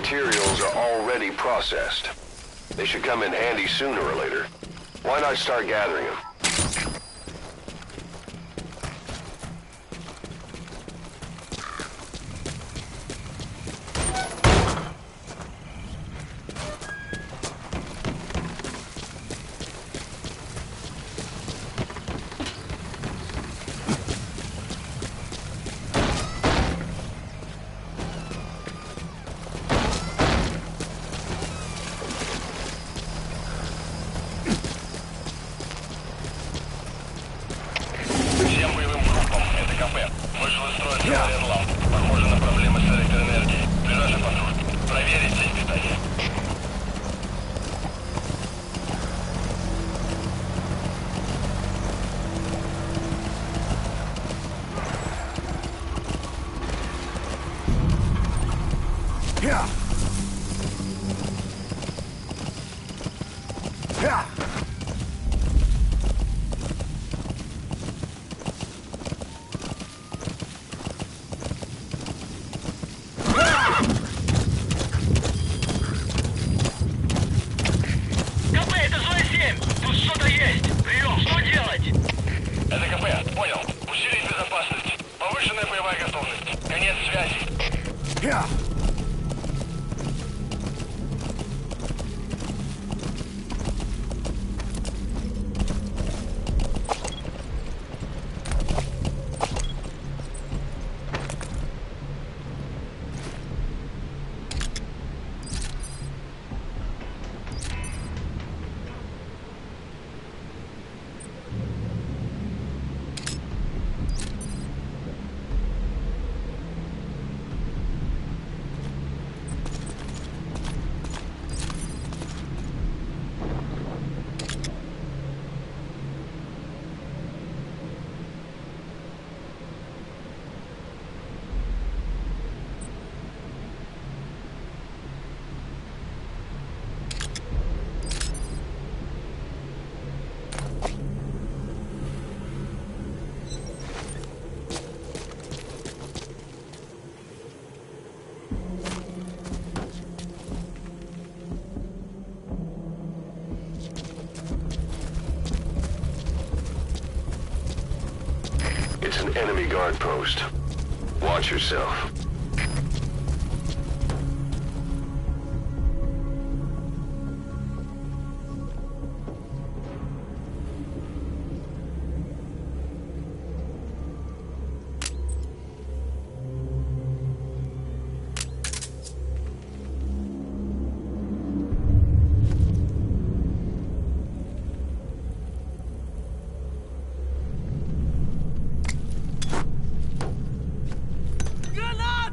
materials are already processed. They should come in handy sooner or later. Why not start gathering them? Вышел из строя снаряд ламп. Похоже на проблемы с электроэнергией. Ближайший патруль. Проверить сеть питания. Это КП, понял. Усилить безопасность. Повышенная боевая готовность. Конец связи. It's an enemy guard post. Watch yourself. Granada!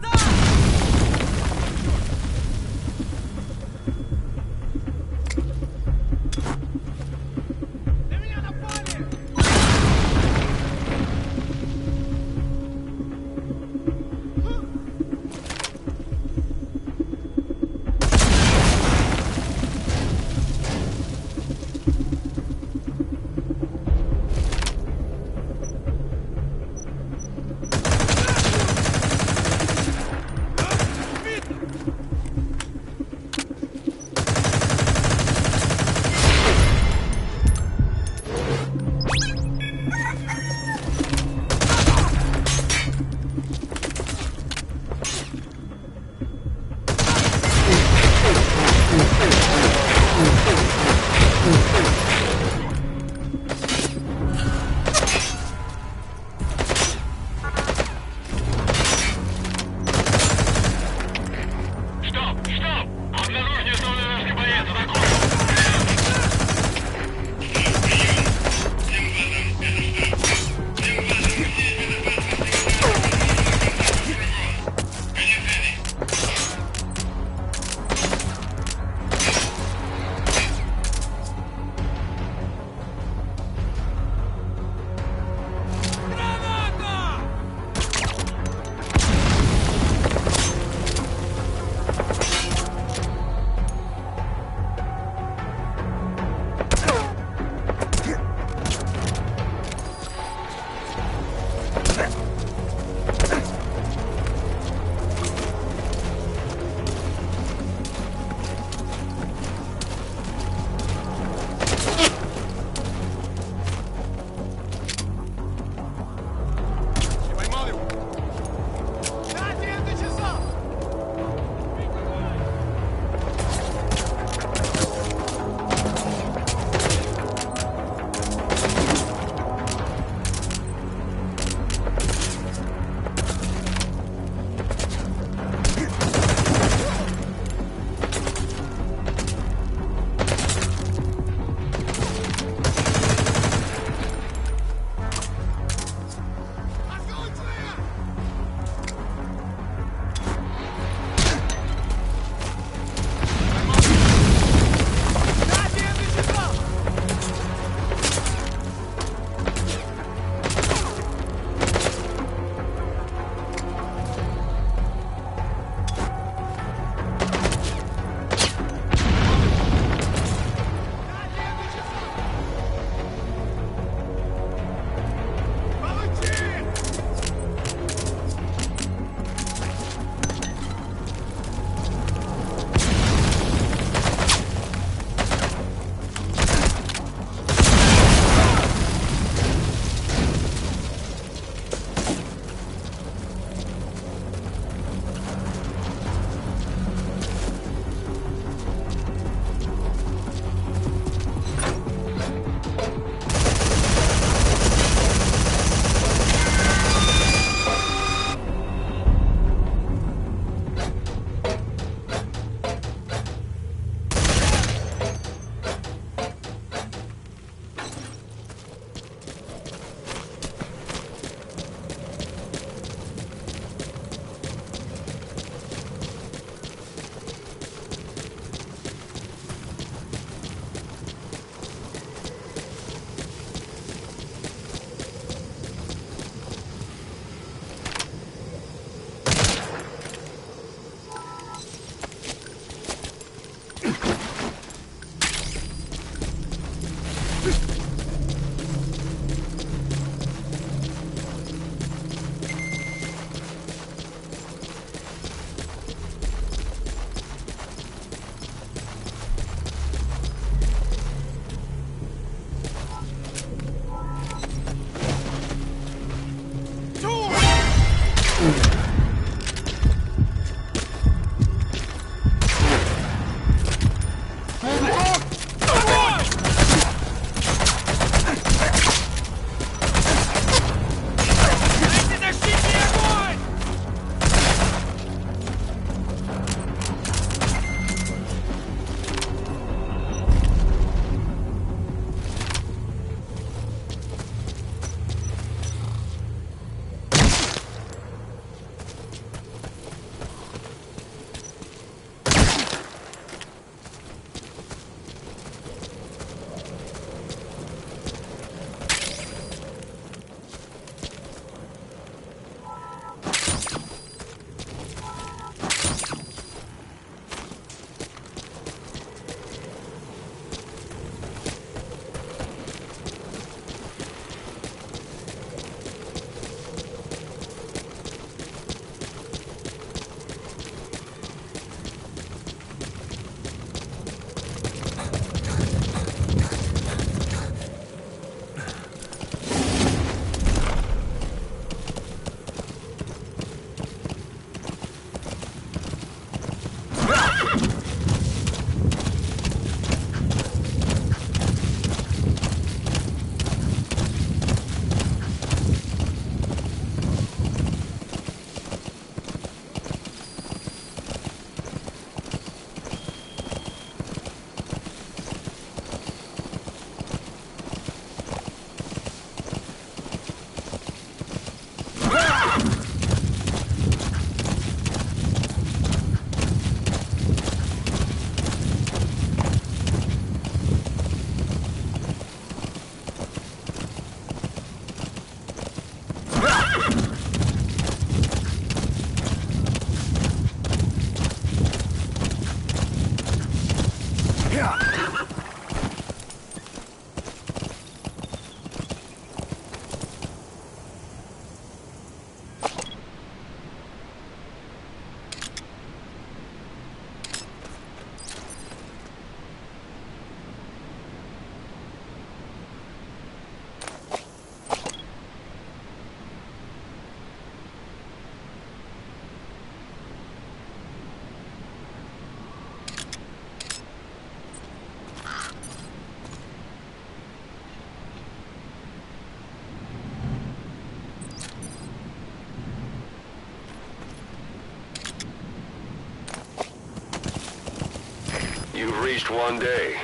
reached one day.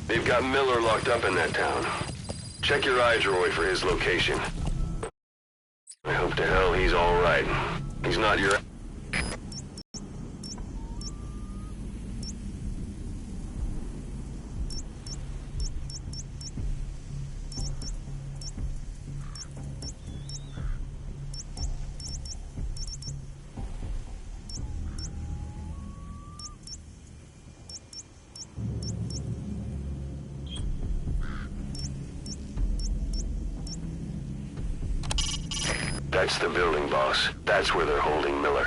They've got Miller locked up in that town. Check your iDroid for his location. I hope to hell he's all right. He's not your... That's the building, boss. That's where they're holding Miller.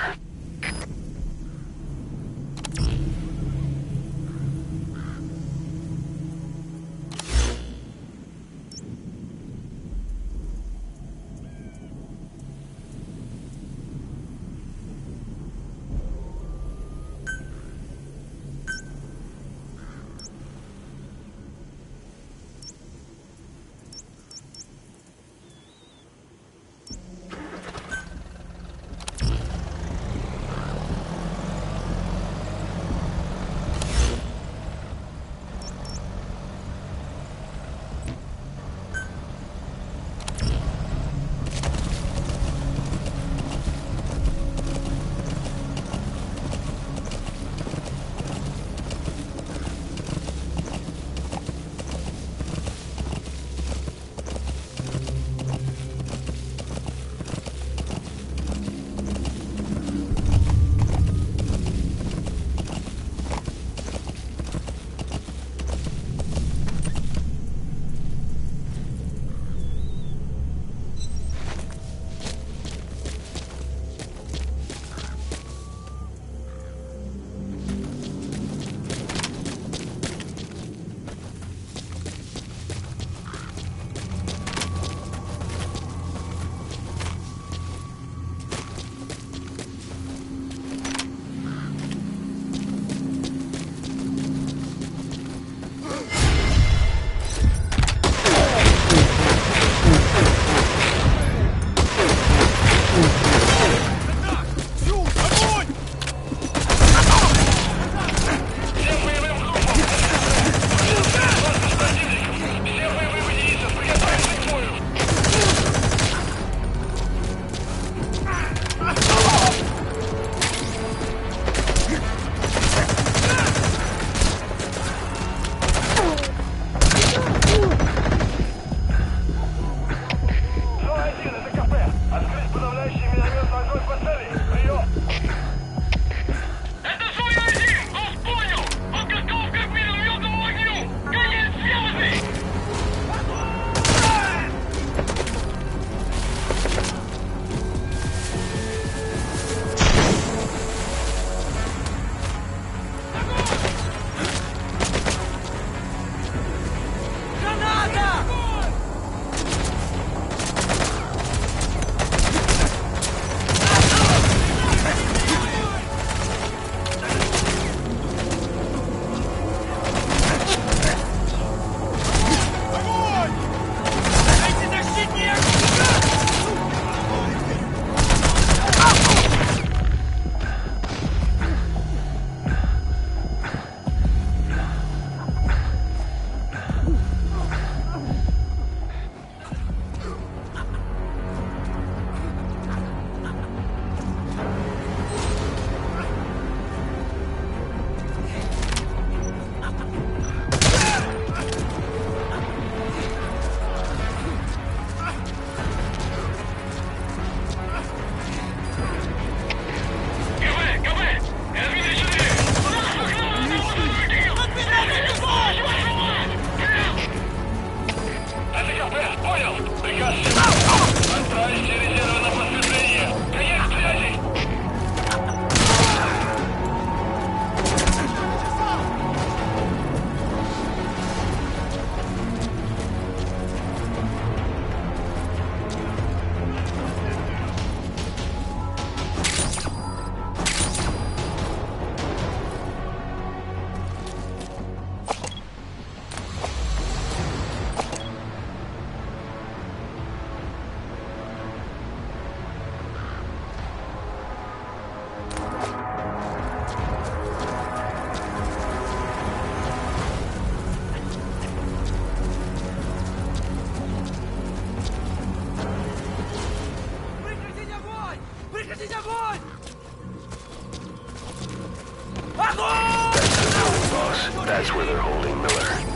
Boss, that's where they're holding Miller.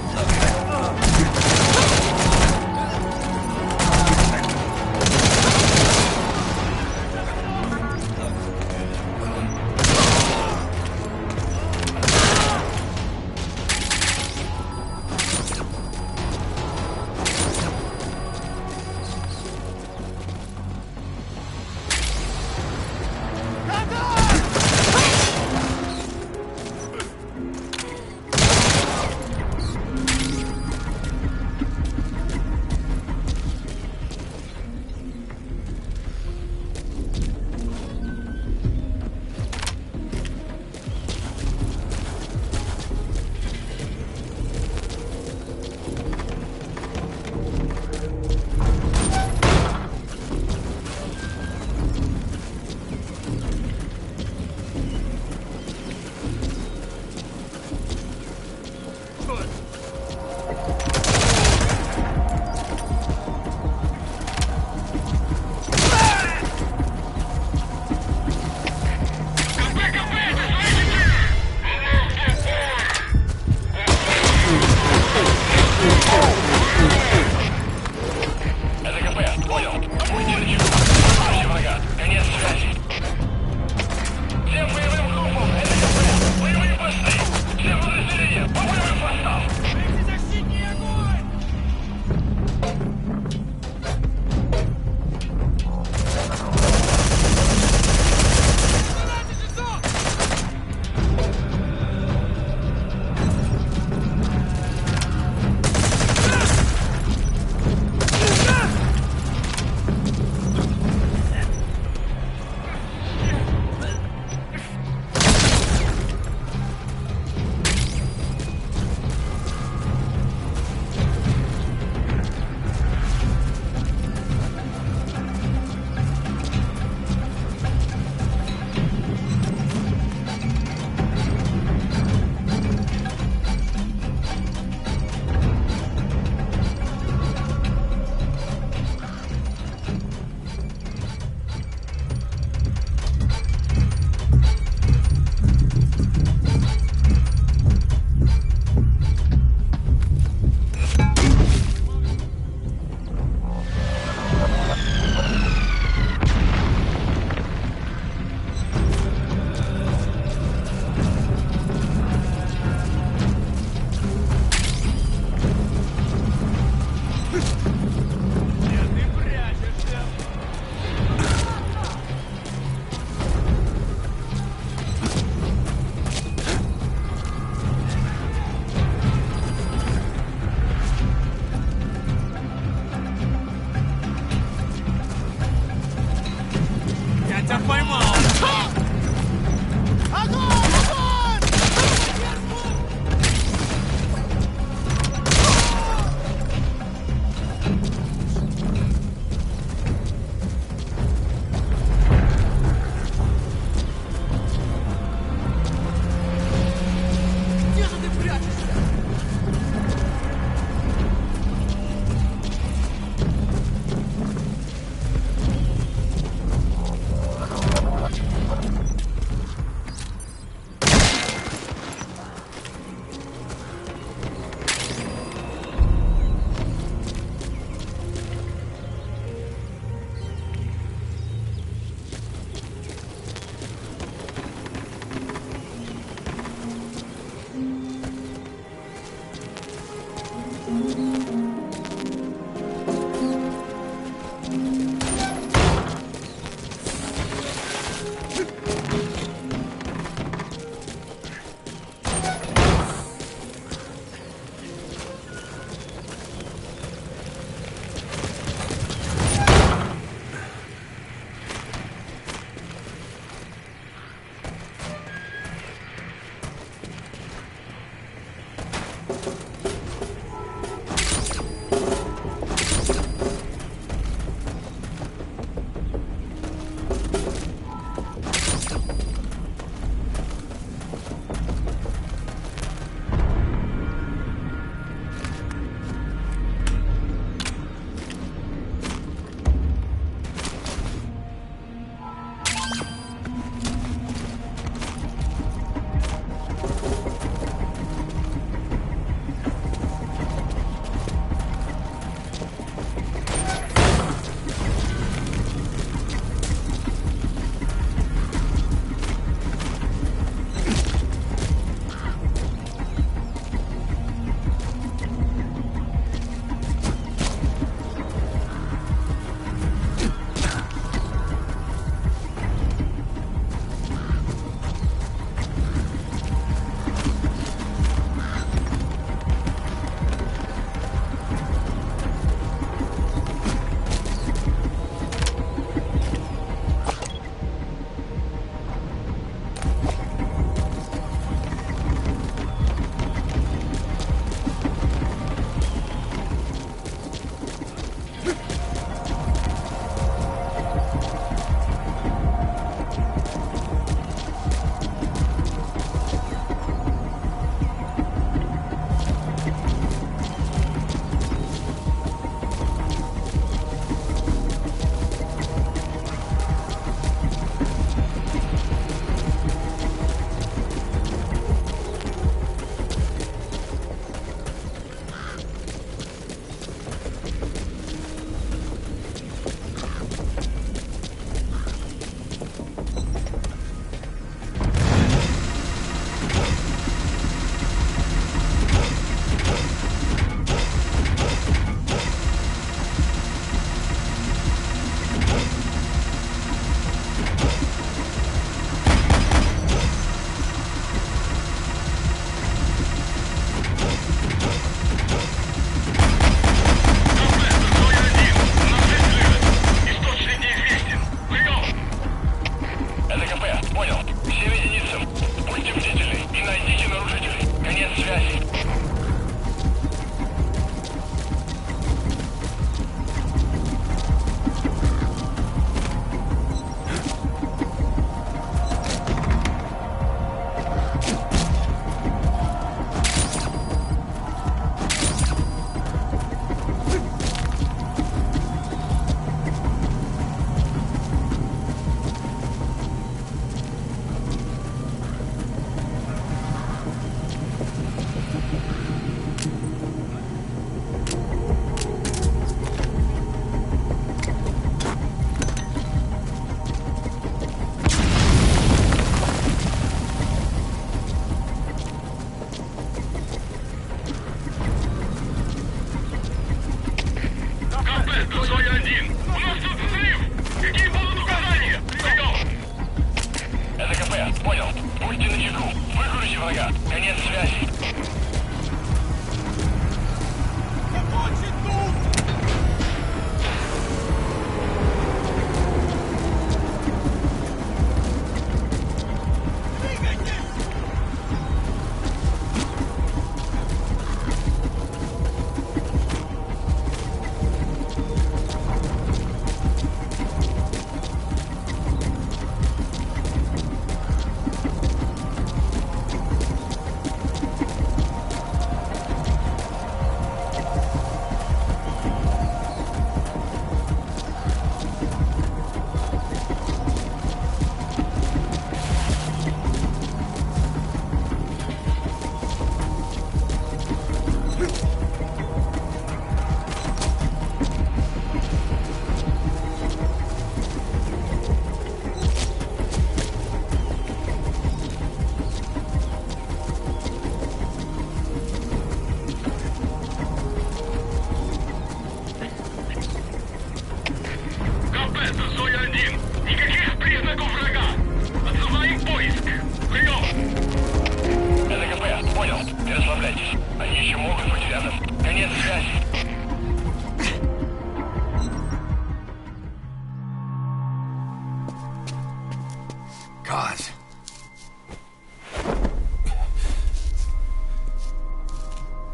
Kaz.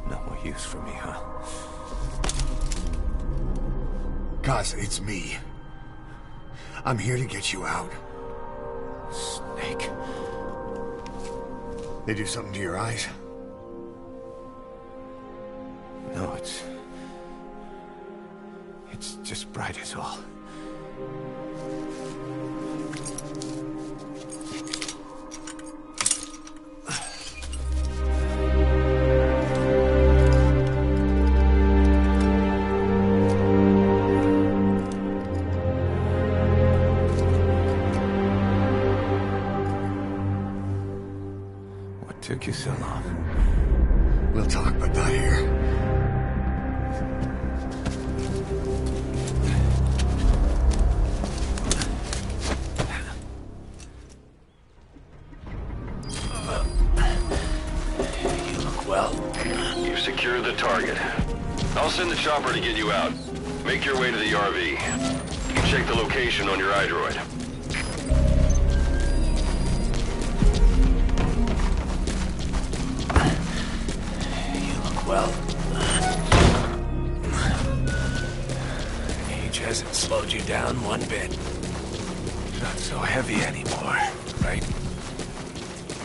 No more use for me, huh? Kaz, it's me. I'm here to get you out. Snake. They do something to your eyes? No, it's just bright as all. What took you so long? We'll talk, but not here. You've secured the target. I'll send the chopper to get you out. Make your way to the RV. You can check the location on your iDroid. You look well. Age hasn't slowed you down one bit. Not so heavy anymore, right?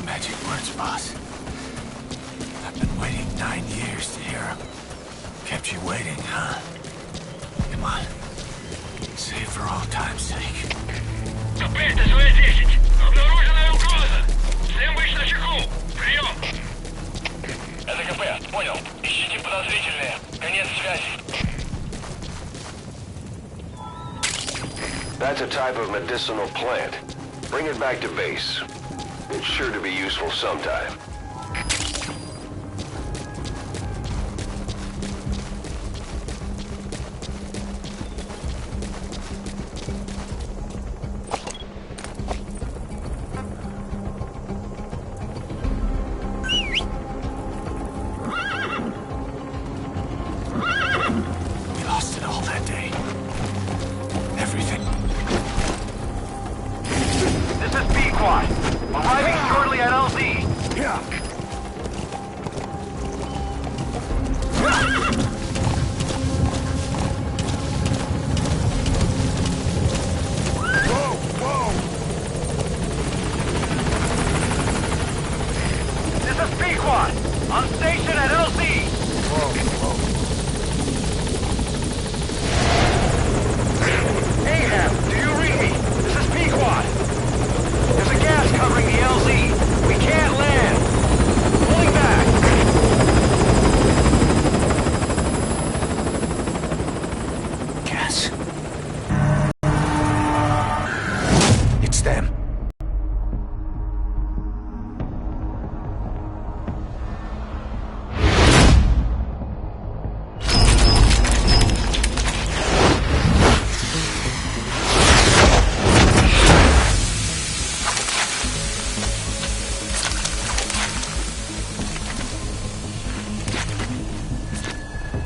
Magic words, boss. I've been waiting 9 years to hear them. Kept you waiting, huh? Come on. Save for all time's sake. КП, ТСВ-10. Обнаружена угроза. Всем быть начеку. Прием. Это КП, понял. Ищите подозрительные. Конец связи. That's a type of medicinal plant. Bring it back to base. It's sure to be useful sometime. We lost it all that day. Everything. This is B-Quad. Arriving shortly at LZ. Yeah. Whoa, whoa! This is B-Quad. On station at LZ. Ahab, do you read me? This is P-Quad. There's a gas covering the LZ. We can't land. Pulling back. Gas. It's them.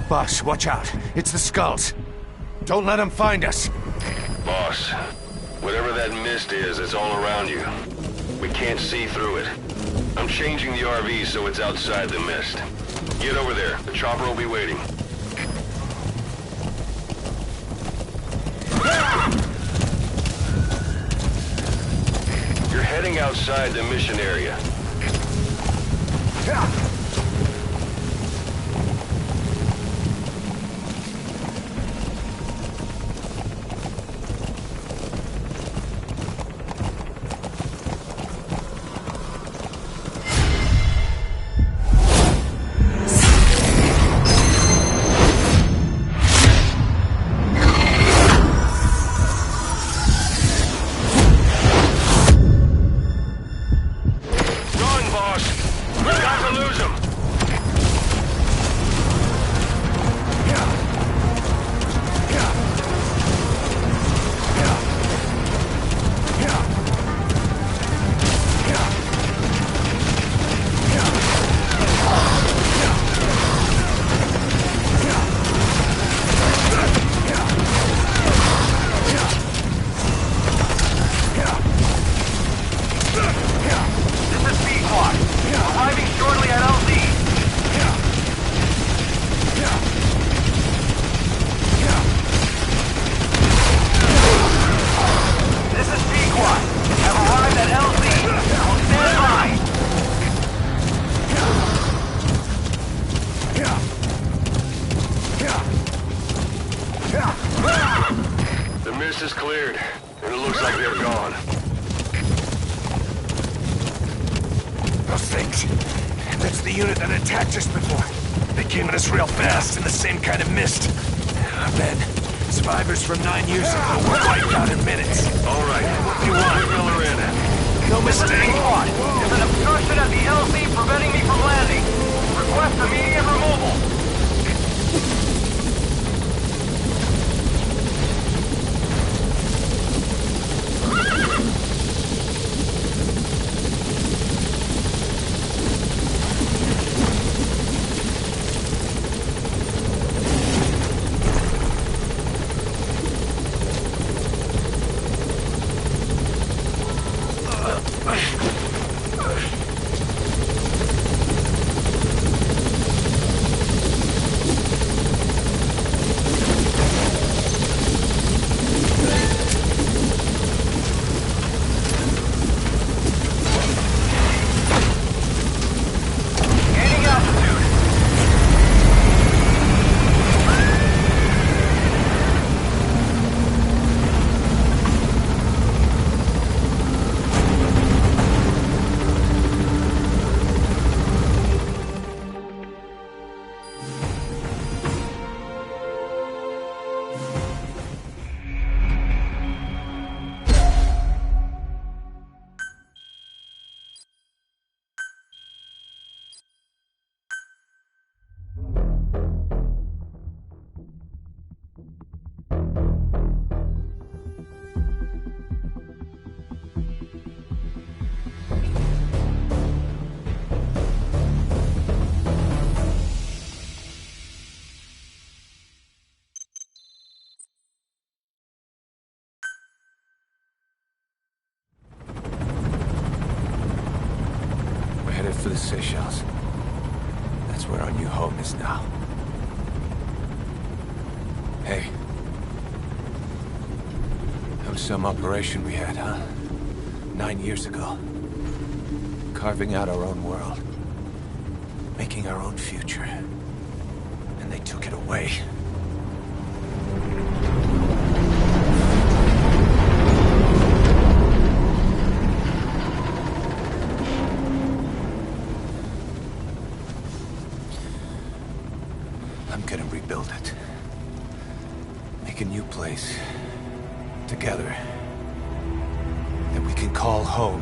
Boss, watch out. It's the skulls. Don't let them find us. Boss, whatever that mist is, it's all around you. We can't see through it. I'm changing the RV so it's outside the mist. Get over there. The chopper will be waiting. You're heading outside the mission area. Run, boss! We've got to lose him! and it looks like they're gone. Those things. That's the unit that attacked us before. They came at us real fast in the same kind of mist. Ben, survivors from 9 years ago were wiped out in minutes. All right, what do you want? Miller in. No mistake. There's an obstruction at the LC preventing me from landing. Request immediate removal. Headed for the Seychelles. That's where our new home is now. Hey. That was some operation we had, huh? 9 years ago. Carving out our own world. Making our own future. And they took it away. I'm gonna rebuild it. Make a new place. Together. That we can call home.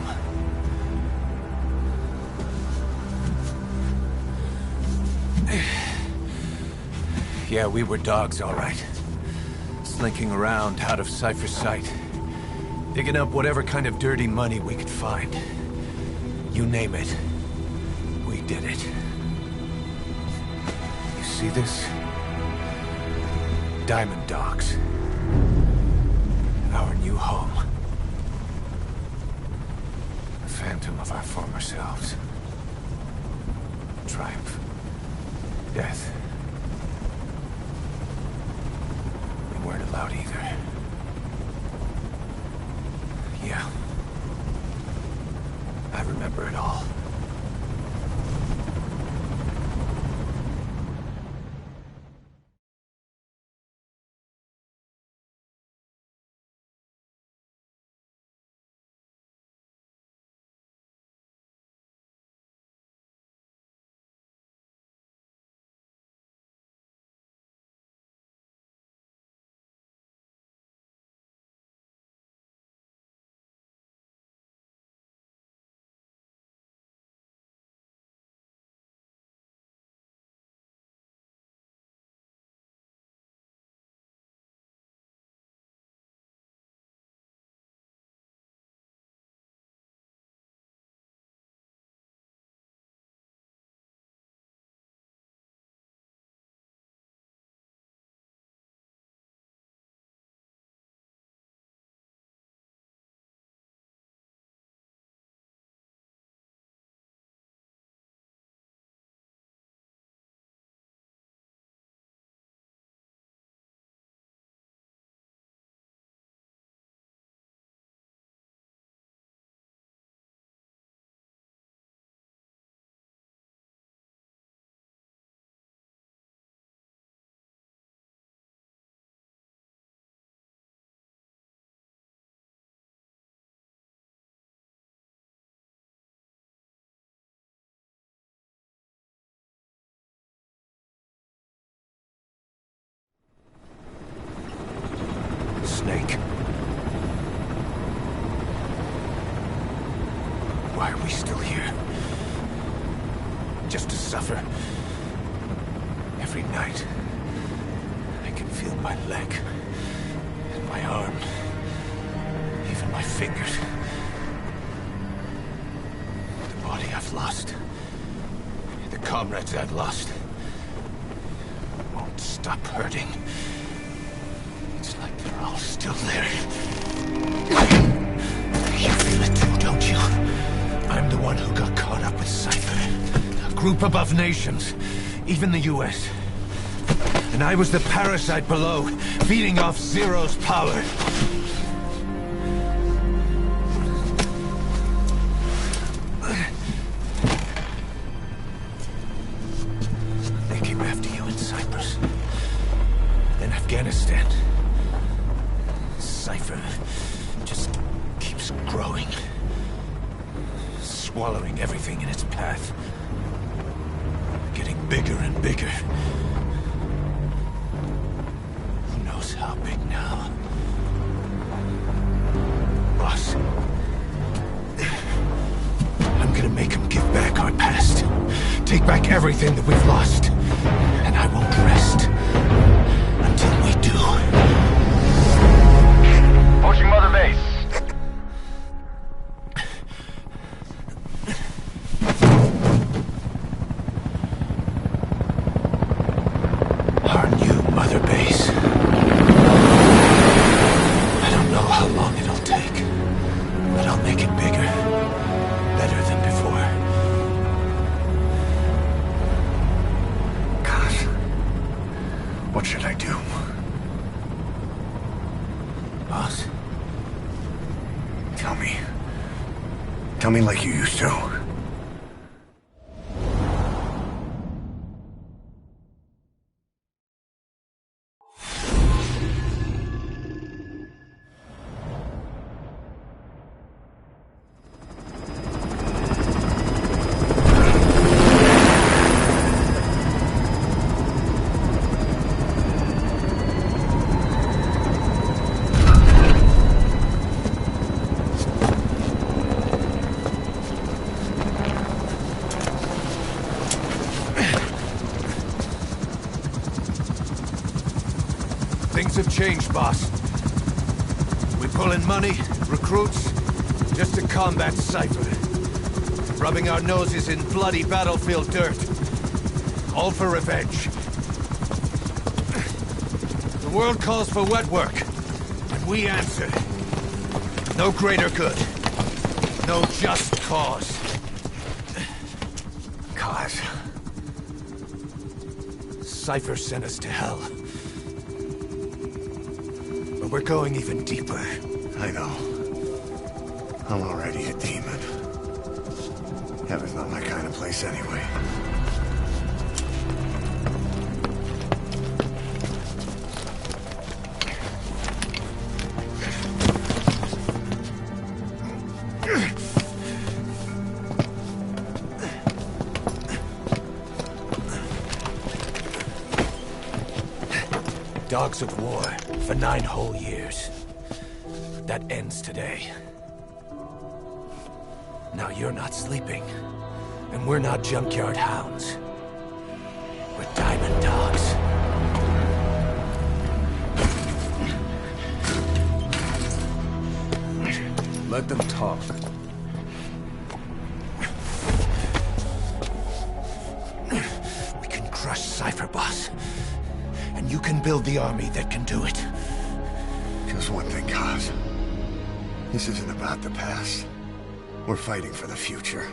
Yeah, we were dogs, all right. Slinking around out of Cypher's sight. Digging up whatever kind of dirty money we could find. You name it. We did it. See this? Diamond Dogs. Our new home. A phantom of our former selves. Triumph. Death. We weren't allowed either. Yeah. I remember it all. Why are we still here? Just to suffer. Every night, I can feel my leg, and my arm, even my fingers. The body I've lost, the comrades I've lost, won't stop hurting. It's like they're all still there. You feel it too, don't you? I'm the one who got caught up with Cypher. A group above nations, even the US. And I was the parasite below, feeding off Zero's power. They came after you in Cyprus. Then Afghanistan. Cypher just keeps growing. Swallowing everything in its path. Getting bigger and bigger. Who knows how big now? Boss. I'm gonna make him give back our past. Take back everything that we've lost. And I won't rest until we do. Approaching Mother Base. Our new Mother Base. I don't know how long it'll take, but I'll make it bigger. Better than before. Gosh. What should I do? Boss? Tell me. Tell me like you used to. Things have changed, boss. We pull in money, recruits, just to combat Cypher. Rubbing our noses in bloody battlefield dirt. All for revenge. The world calls for wet work, and we answer. No greater good. No just cause. Cause? Cypher sent us to hell. But we're going even deeper. I know. I'm already a demon. Heaven's not my kind of place anyway. Dogs of war for 9 whole years. That ends today. Now you're not sleeping, and we're not junkyard hounds. We're diamond dogs. Let them talk. We can crush Cypher, boss. And you can build the army that can do it. Just one thing, Kaz. This isn't about the past. We're fighting for the future.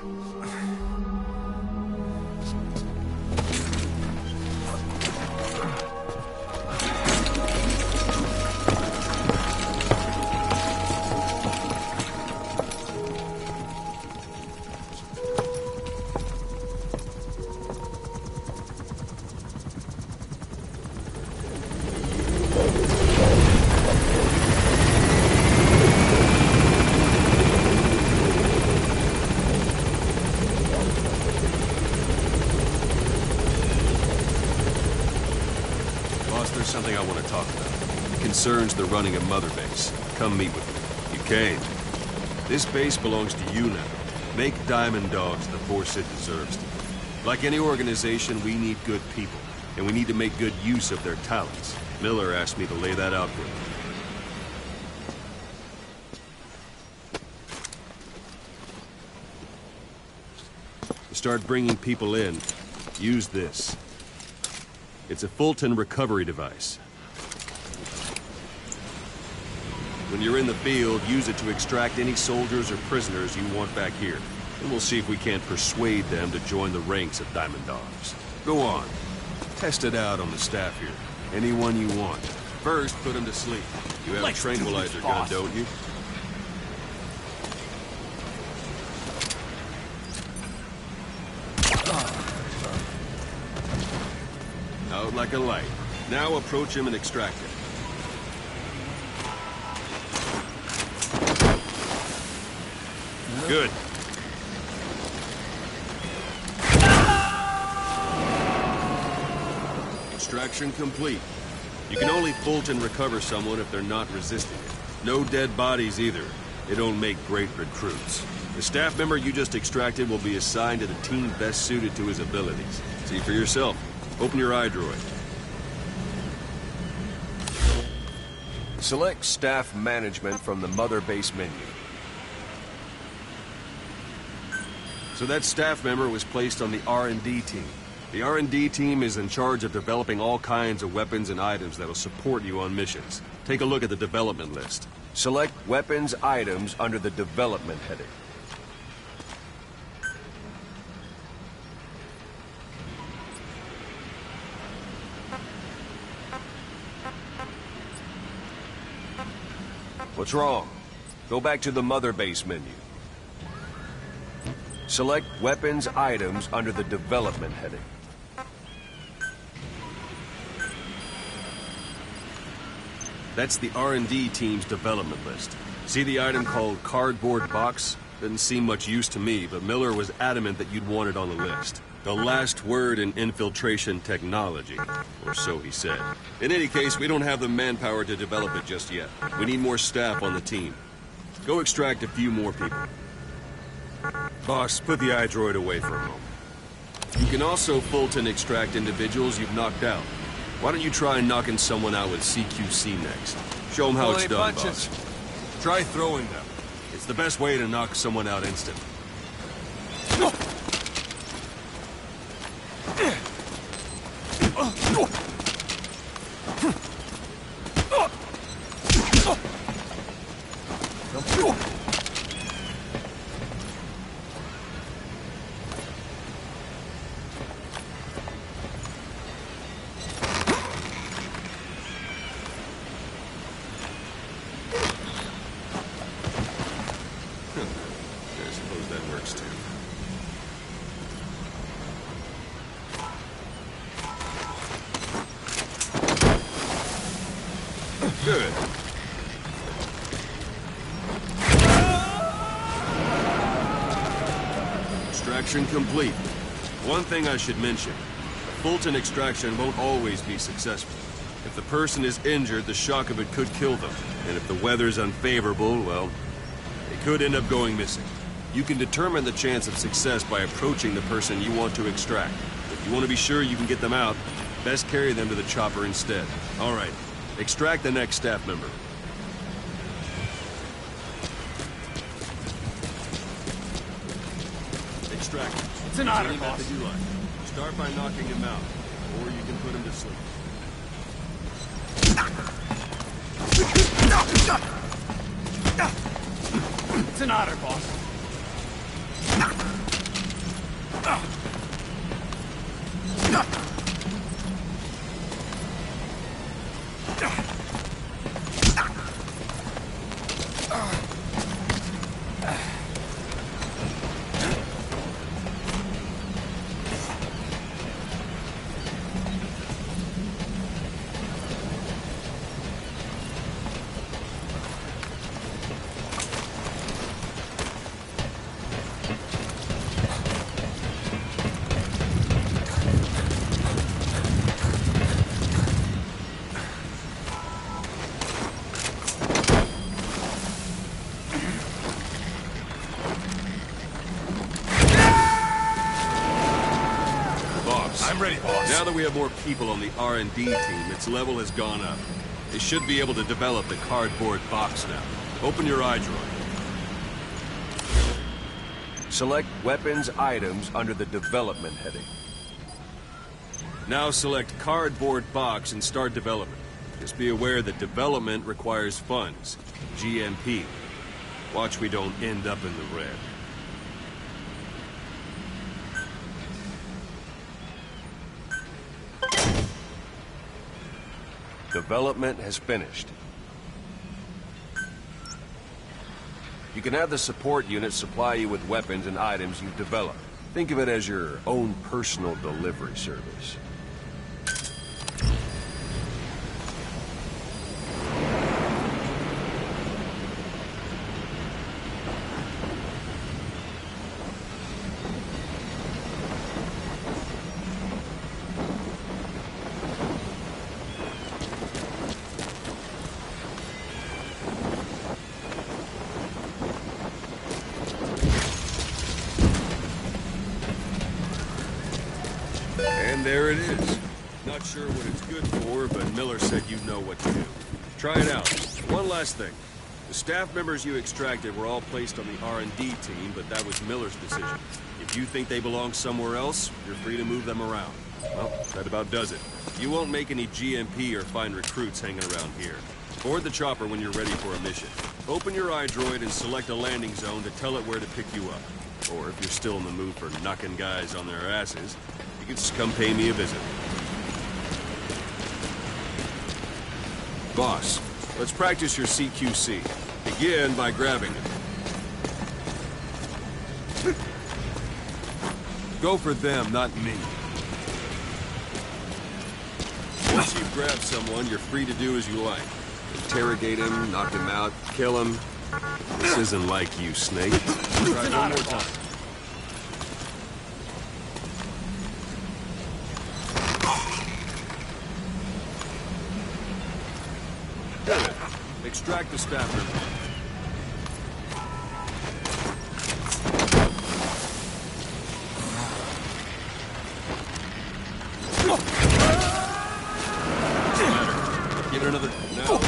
There's something I want to talk about. It concerns the running of Mother Base. Come meet with me. You came. This base belongs to you now. Make Diamond Dogs the force it deserves to be. Like any organization, we need good people, and we need to make good use of their talents. Miller asked me to lay that out for you. To start bringing people in, use this. It's a Fulton recovery device. When you're in the field, use it to extract any soldiers or prisoners you want back here. And we'll see if we can't persuade them to join the ranks of Diamond Dogs. Go on. Test it out on the staff here. Anyone you want. First, put them to sleep. You have a tranquilizer gun, don't you? Out like a light. Now approach him and extract him. Good. Extraction complete. You can only Fulton recover someone if they're not resisting it. No dead bodies either. They don't make great recruits. The staff member you just extracted will be assigned to the team best suited to his abilities. See for yourself. Open your iDroid. Select Staff Management from the Mother Base menu. So that staff member was placed on the R&D team. The R&D team is in charge of developing all kinds of weapons and items that'll support you on missions. Take a look at the development list. Select Weapons Items under the Development heading. What's wrong? Go back to the Mother Base menu. Select Weapons Items under the Development heading. That's the R&D team's development list. See the item called Cardboard Box? Didn't seem much use to me, but Miller was adamant that you'd want it on the list. The last word in infiltration technology, or so he said. In any case, we don't have the manpower to develop it just yet. We need more staff on the team. Go extract a few more people. Boss, put the iDroid away for a moment. You can also Fulton extract individuals you've knocked out. Why don't you try knocking someone out with CQC next? Show them how it's done, boss. Try throwing them. It's the best way to knock someone out instantly. Good. Extraction complete. One thing I should mention. Fulton extraction won't always be successful. If the person is injured, the shock of it could kill them. And if the weather's unfavorable, well, they could end up going missing. You can determine the chance of success by approaching the person you want to extract. If you want to be sure you can get them out, best carry them to the chopper instead. All right. Extract the next staff member. Extract. It's an honor, Any boss. method you like. Start by knocking him out, or you can put him to sleep. It's an honor, boss. I'm ready, boss. Now that we have more people on the R&D team, its level has gone up. They should be able to develop the cardboard box now. Open your iDroid. Select Weapons Items under the Development heading. Now select Cardboard Box and start development. Just be aware that development requires funds. GMP. Watch we don't end up in the red. Development has finished. You can have the support unit supply you with weapons and items you've developed. Think of it as your own personal delivery service. And there it is. Not sure what it's good for, but Miller said you know what to do. Try it out. One last thing. The staff members you extracted were all placed on the R&D team, but that was Miller's decision. If you think they belong somewhere else, you're free to move them around. Well, that about does it. You won't make any GMP or find recruits hanging around here. Board the chopper when you're ready for a mission. Open your iDroid and select a landing zone to tell it where to pick you up. Or if you're still in the mood for knocking guys on their asses, you can just come pay me a visit. Boss, let's practice your CQC. Begin by grabbing it. Go for them, not me. Once you've grabbed someone, you're free to do as you like. Interrogate him, knock him out, kill him. This isn't like you, Snake. Try one more time. Good. Extract the staff member. Give it another... No.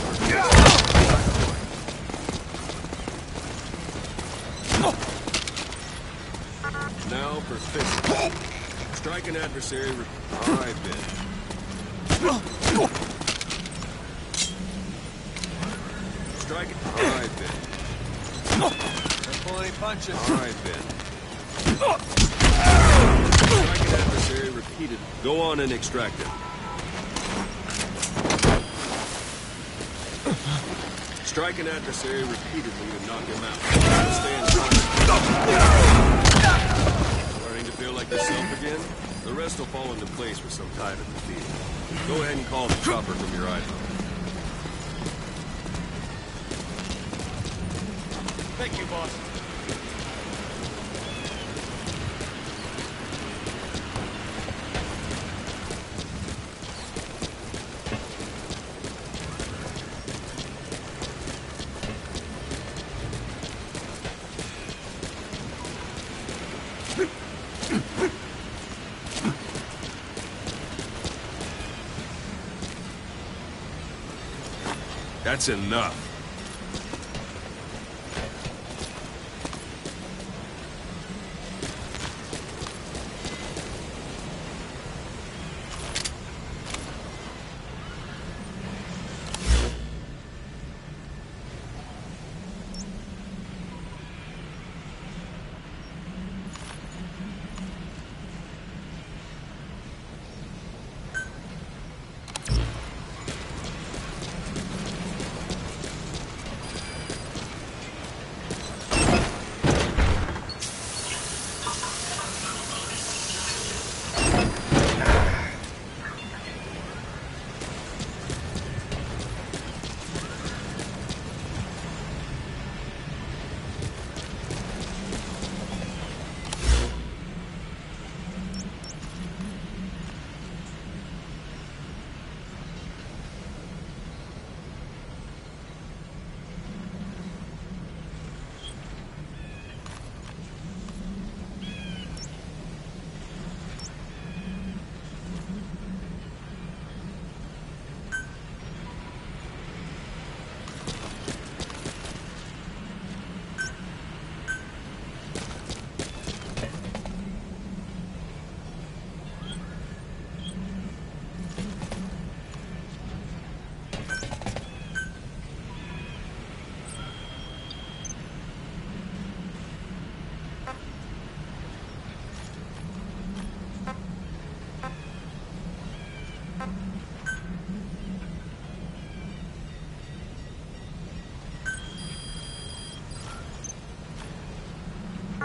Now for fist. Strike an adversary. All right, Ben. Strike it. All right, Ben. Don't pull any punches. All right, Ben. Strike an adversary repeatedly. Go on and extract it. Strike an adversary repeatedly to knock him out. Stay in Starting to feel like yourself again? The rest will fall into place with some time in the field. Go ahead and call the chopper from your iPhone. Thank you, boss. That's enough.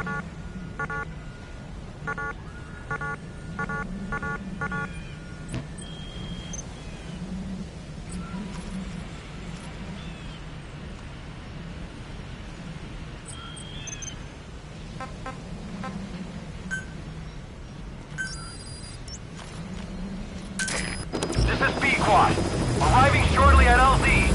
This is B-Quad. Arriving shortly at LZ.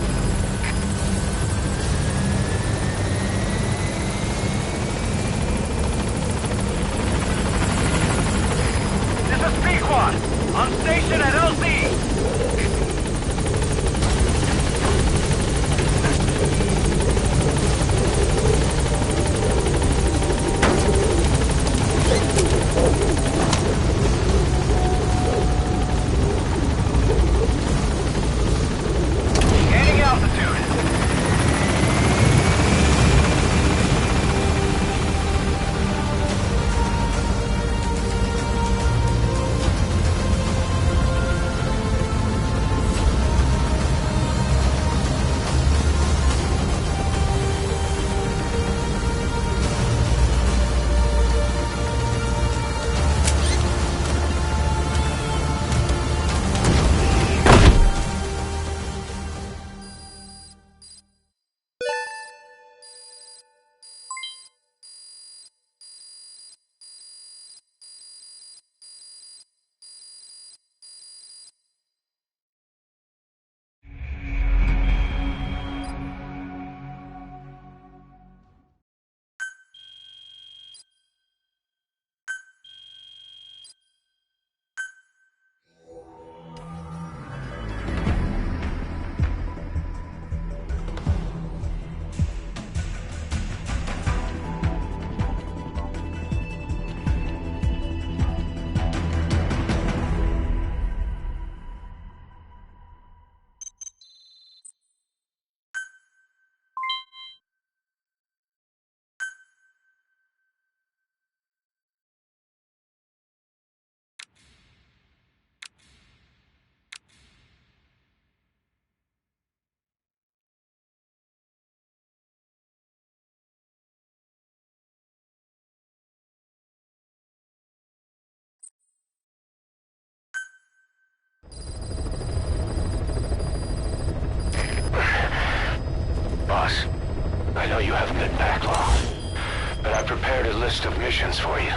This is B-Quad. On station at LZ. Gaining altitude. Boss, I know you haven't been back long, but I've prepared a list of missions for you.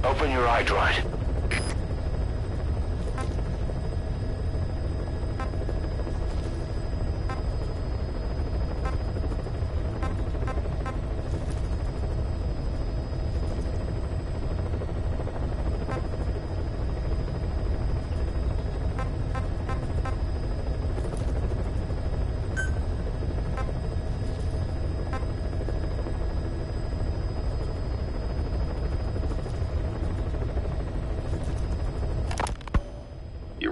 Open your iDroid.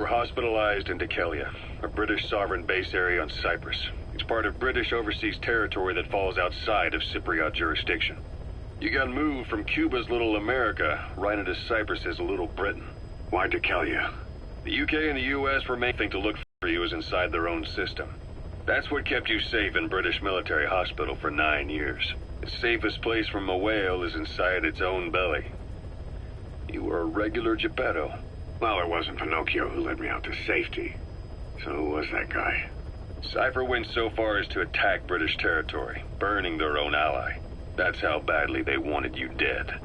Hospitalized in Dekelia, a British sovereign base area on Cyprus. It's part of British overseas territory that falls outside of Cypriot jurisdiction. You got moved from Cuba's Little America right into Cyprus's Little Britain. Why Dekelia? The UK and the US were main thing to look for you is inside their own system. That's what kept you safe in British military hospital for 9 years. The safest place from a whale is inside its own belly. You were a regular Geppetto. Well, it wasn't Pinocchio who led me out to safety. So who was that guy? Cypher went so far as to attack British territory, burning their own ally. That's how badly they wanted you dead.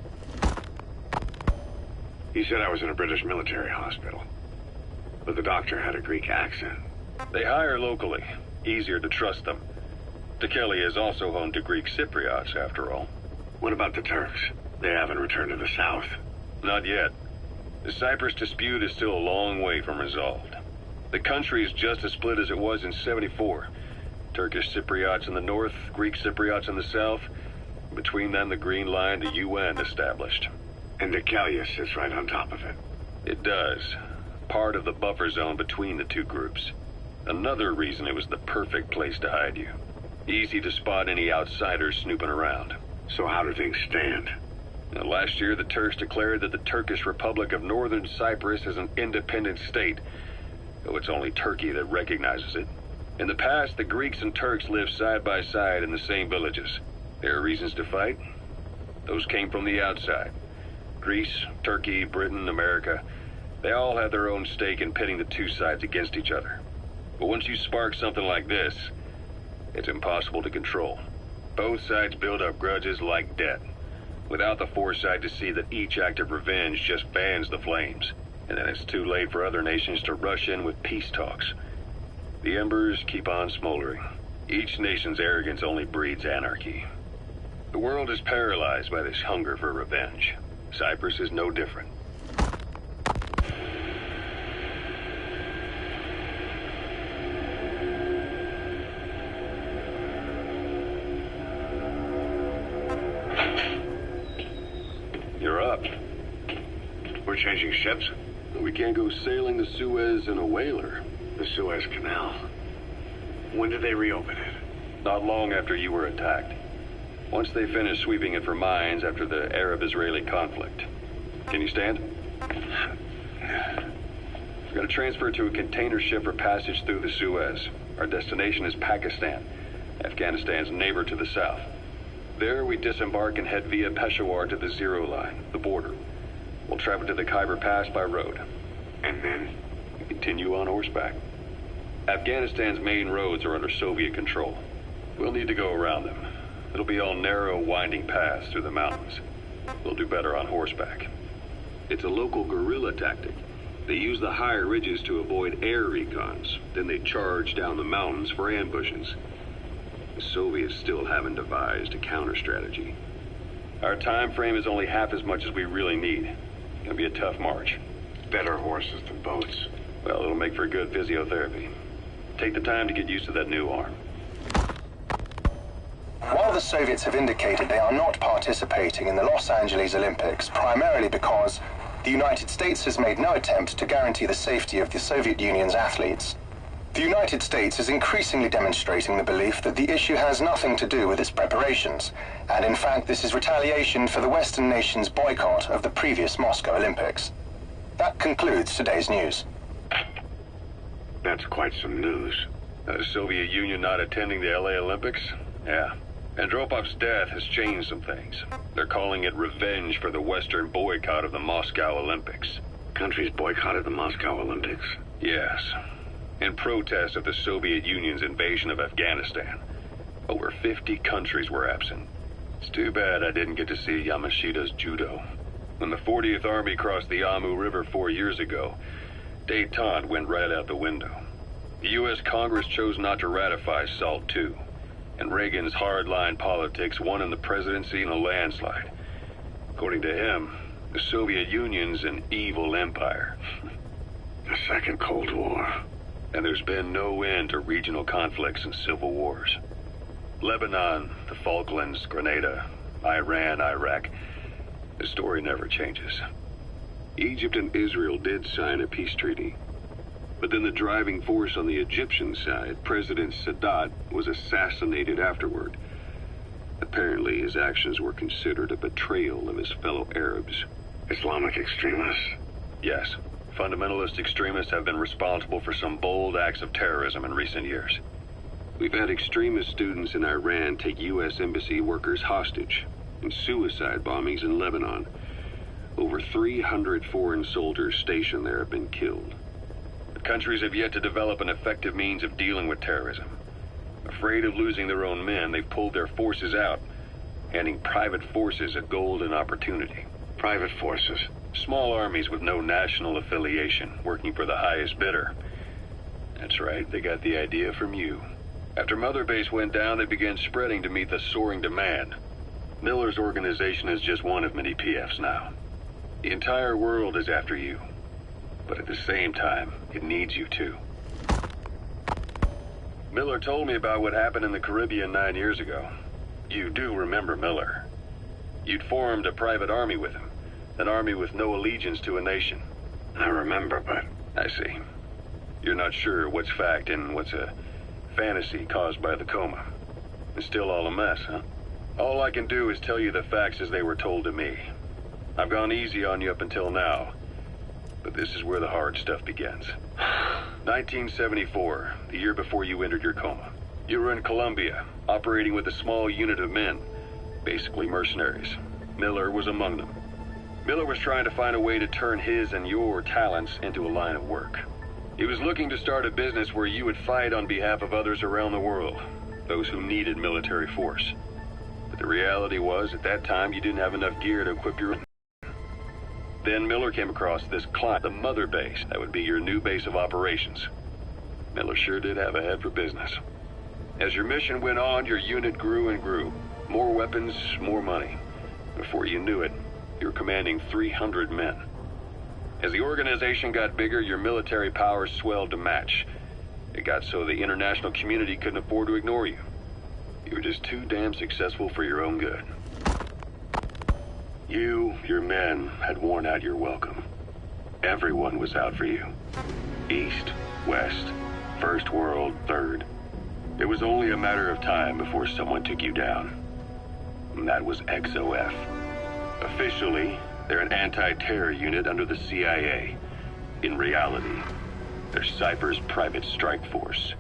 He said I was in a British military hospital. But the doctor had a Greek accent. They hire locally. Easier to trust them. Dekelia is also home to Greek Cypriots, after all. What about the Turks? They haven't returned to the south. Not yet. The Cyprus dispute is still a long way from resolved. The country is just as split as it was in '74. Turkish Cypriots in the north, Greek Cypriots in the south. Between them, the Green Line, the UN established. And Dekelia sits right on top of it. It does. Part of the buffer zone between the two groups. Another reason it was the perfect place to hide you. Easy to spot any outsiders snooping around. So how do things stand? Now, last year, the Turks declared that the Turkish Republic of Northern Cyprus is an independent state, though it's only Turkey that recognizes it. In the past, the Greeks and Turks lived side by side in the same villages. There are reasons to fight? Those came from the outside. Greece, Turkey, Britain, America, they all had their own stake in pitting the two sides against each other. But once you spark something like this, it's impossible to control. Both sides build up grudges like debt, without the foresight to see that each act of revenge just fans the flames. And then it's too late for other nations to rush in with peace talks. The embers keep on smoldering. Each nation's arrogance only breeds anarchy. The world is paralyzed by this hunger for revenge. Cyprus is no different. You're up. We're changing ships? We can't go sailing the Suez in a whaler. The Suez Canal. When did they reopen it? Not long after you were attacked. Once they finished sweeping it for mines after the Arab-Israeli conflict. Can you stand? We've got to transfer to a container ship for passage through the Suez. Our destination is Pakistan, Afghanistan's neighbor to the south. There we disembark and head via Peshawar to the Zero Line, the border. We'll travel to the Khyber Pass by road. And then? We continue on horseback. Afghanistan's main roads are under Soviet control. We'll need to go around them. It'll be all narrow, winding paths through the mountains. We'll do better on horseback. It's a local guerrilla tactic. They use the higher ridges to avoid air recons. Then they charge down the mountains for ambushes. The Soviets still haven't devised a counter-strategy. Our time frame is only half as much as we really need. It'll be a tough march. Better horses than boats. Well, it'll make for good physiotherapy. Take the time to get used to that new arm. While the Soviets have indicated they are not participating in the Los Angeles Olympics, primarily because the United States has made no attempt to guarantee the safety of the Soviet Union's athletes, the United States is increasingly demonstrating the belief that the issue has nothing to do with its preparations, and in fact this is retaliation for the Western nations' boycott of the previous Moscow Olympics. That concludes today's news. That's quite some news. The Soviet Union not attending the LA Olympics? Yeah. Andropov's death has changed some things. They're calling it revenge for the Western boycott of the Moscow Olympics. Countries boycotted the Moscow Olympics? Yes. In protest of the Soviet Union's invasion of Afghanistan. Over 50 countries were absent. It's too bad I didn't get to see Yamashita's judo. When the 40th Army crossed the Amu River 4 years ago, détente went right out the window. The U.S. Congress chose not to ratify SALT II, and Reagan's hardline politics won him the presidency in a landslide. According to him, the Soviet Union's an evil empire. The Second Cold War. And there's been no end to regional conflicts and civil wars. Lebanon, the Falklands, Grenada, Iran, Iraq. The story never changes. Egypt and Israel did sign a peace treaty. But then the driving force on the Egyptian side, President Sadat, was assassinated afterward. Apparently his actions were considered a betrayal of his fellow Arabs. Islamic extremists? Yes. Fundamentalist extremists have been responsible for some bold acts of terrorism in recent years. We've had extremist students in Iran take U.S. embassy workers hostage, and suicide bombings in Lebanon. Over 300 foreign soldiers stationed there have been killed. But countries have yet to develop an effective means of dealing with terrorism. Afraid of losing their own men, they've pulled their forces out, handing private forces a golden opportunity. Private forces? Small armies with no national affiliation, working for the highest bidder. That's right, they got the idea from you. After Mother Base went down, they began spreading to meet the soaring demand. Miller's organization is just one of many PFs now. The entire world is after you. But at the same time, it needs you too. Miller told me about what happened in the Caribbean 9 years ago. You do remember Miller. You'd formed a private army with him. An army with no allegiance to a nation. I remember, but... I see. You're not sure what's fact and what's a fantasy caused by the coma. It's still all a mess, huh? All I can do is tell you the facts as they were told to me. I've gone easy on you up until now, but this is where the hard stuff begins. 1974, the year before you entered your coma. You were in Colombia, operating with a small unit of men, basically mercenaries. Miller was among them. Miller was trying to find a way to turn his and your talents into a line of work. He was looking to start a business where you would fight on behalf of others around the world, those who needed military force. But the reality was, at that time, you didn't have enough gear to equip your... Then Miller came across this client, the mother base. That would be your new base of operations. Miller sure did have a head for business. As your mission went on, your unit grew and grew. More weapons, more money. Before you knew it, you were commanding 300 men. As the organization got bigger, your military powers swelled to match. It got so the international community couldn't afford to ignore you. You were just too damn successful for your own good. You, your men, had worn out your welcome. Everyone was out for you. East, West, First World, Third. It was only a matter of time before someone took you down. And that was XOF. Officially, they're an anti-terror unit under the CIA. In reality, they're Cypher's private strike force.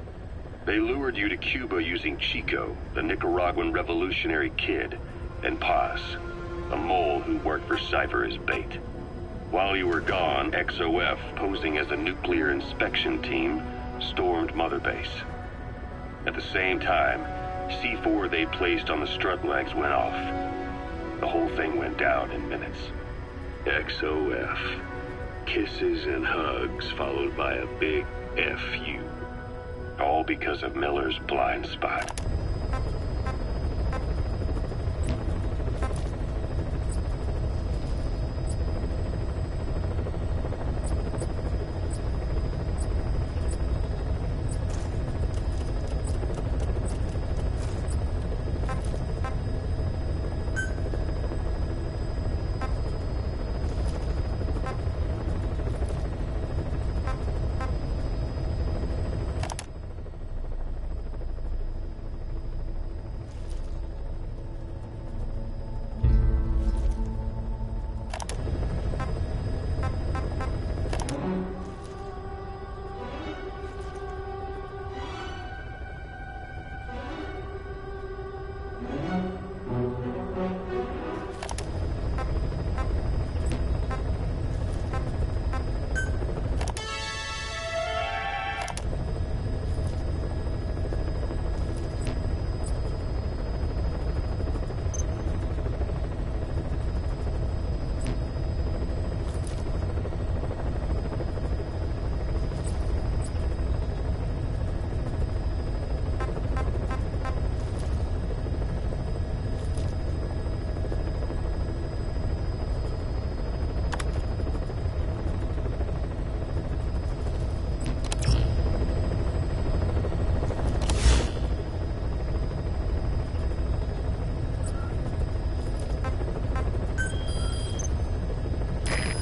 They lured you to Cuba using Chico, the Nicaraguan revolutionary kid, and Paz, a mole who worked for Cypher as bait. While you were gone, XOF, posing as a nuclear inspection team, stormed Mother Base. At the same time, C4 they placed on the strut legs went off. The whole thing went down in minutes. XOF. Kisses and hugs followed by a big FU. All because of Miller's blind spot.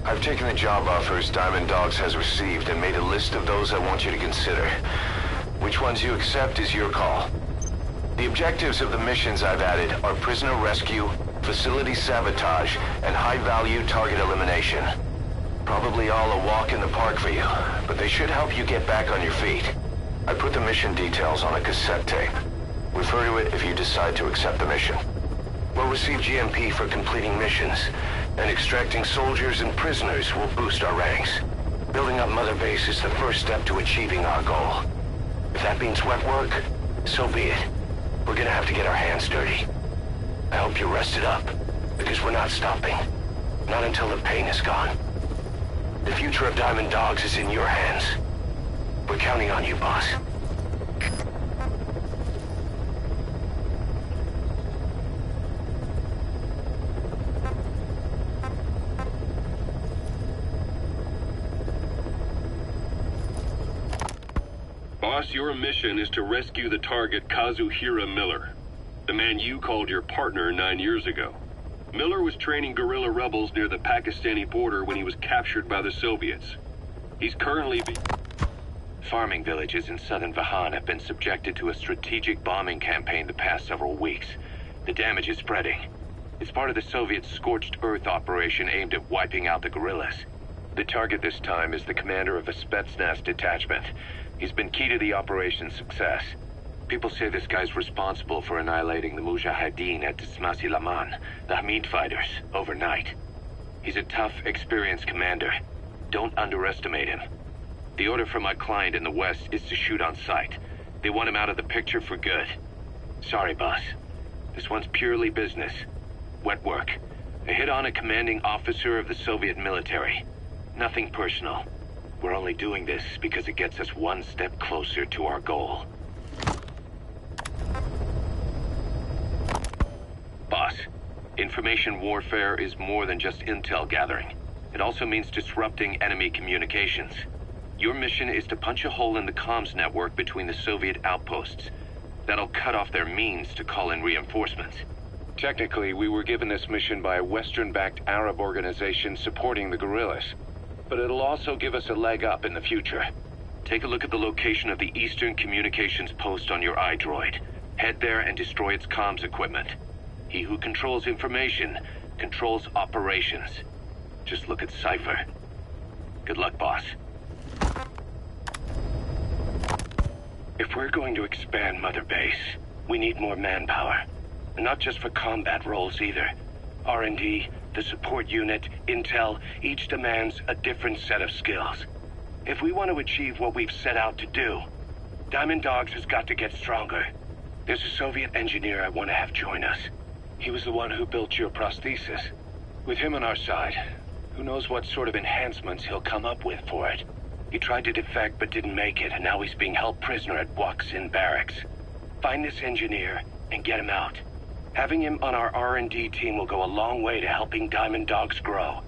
I've taken the job offers Diamond Dogs has received and made a list of those I want you to consider. Which ones you accept is your call. The objectives of the missions I've added are prisoner rescue, facility sabotage, and high-value target elimination. Probably all a walk in the park for you, but they should help you get back on your feet. I put the mission details on a cassette tape. Refer to it if you decide to accept the mission. We'll receive GMP for completing missions, and extracting soldiers and prisoners will boost our ranks. Building up Mother Base is the first step to achieving our goal. If that means wet work, so be it. We're gonna have to get our hands dirty. I hope you're rested up, because we're not stopping. Not until the pain is gone. The future of Diamond Dogs is in your hands. We're counting on you, boss. Boss, your mission is to rescue the target Kazuhira Miller, the man you called your partner 9 years ago. Miller was training guerrilla rebels near the Pakistani border when he was captured by the Soviets. He's currently Farming villages in southern Vahan have been subjected to a strategic bombing campaign the past several weeks. The damage is spreading. It's part of the Soviet Scorched Earth operation aimed at wiping out the guerrillas. The target this time is the commander of a Spetsnaz detachment. He's been key to the operation's success. People say this guy's responsible for annihilating the Mujahideen at Tismasi Laman, the Hamid fighters, overnight. He's a tough, experienced commander. Don't underestimate him. The order from my client in the West is to shoot on sight. They want him out of the picture for good. Sorry, boss. This one's purely business. Wet work. A hit on a commanding officer of the Soviet military. Nothing personal. We're only doing this because it gets us one step closer to our goal. Boss, information warfare is more than just intel gathering. It also means disrupting enemy communications. Your mission is to punch a hole in the comms network between the Soviet outposts. That'll cut off their means to call in reinforcements. Technically, we were given this mission by a Western-backed Arab organization supporting the guerrillas. But it'll also give us a leg up in the future. Take a look at the location of the Eastern Communications Post on your iDroid. Head there and destroy its comms equipment. He who controls information controls operations. Just look at Cypher. Good luck, boss. If we're going to expand Mother Base, we need more manpower. And not just for combat roles either. R&D, the support unit, intel, each demands a different set of skills. If we want to achieve what we've set out to do, Diamond Dogs has got to get stronger. There's a Soviet engineer I want to have join us. He was the one who built your prosthesis. With him on our side, who knows what sort of enhancements he'll come up with for it. He tried to defect but didn't make it, and now he's being held prisoner at Waksin Barracks. Find this engineer and get him out. Having him on our R&D team will go a long way to helping Diamond Dogs grow.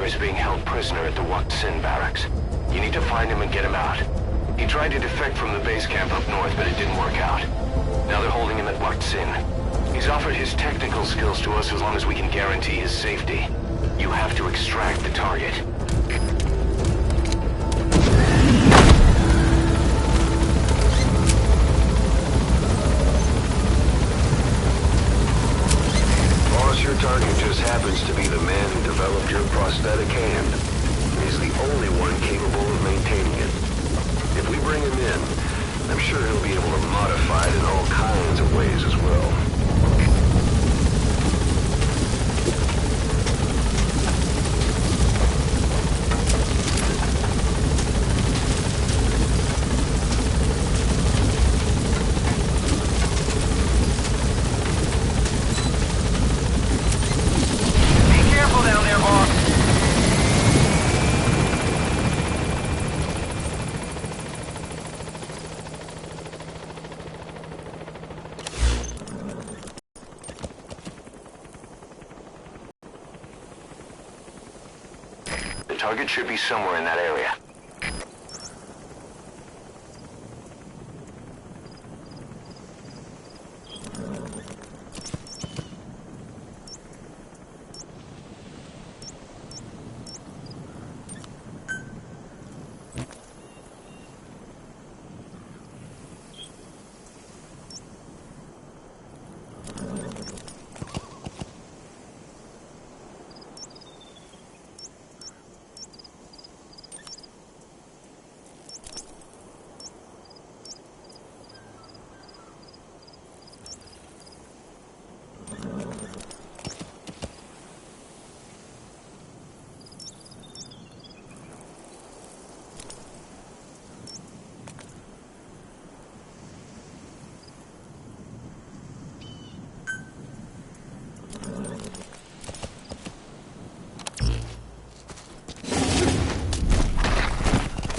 is being held prisoner at the Wak Sin barracks. You need to find him and get him out. He tried to defect from the base camp up north, but it didn't work out. Now they're holding him at Wak Sin. He's offered his technical skills to us as long as we can guarantee his safety. You have to extract the target. Boss, your target just happens to be the man who developed your prosthetic hand. He's the only one capable of maintaining it. If we bring him in, I'm sure he'll be able to modify it in all kinds of ways as well. Be careful down there, boss. The target should be somewhere in that area.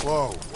Whoa.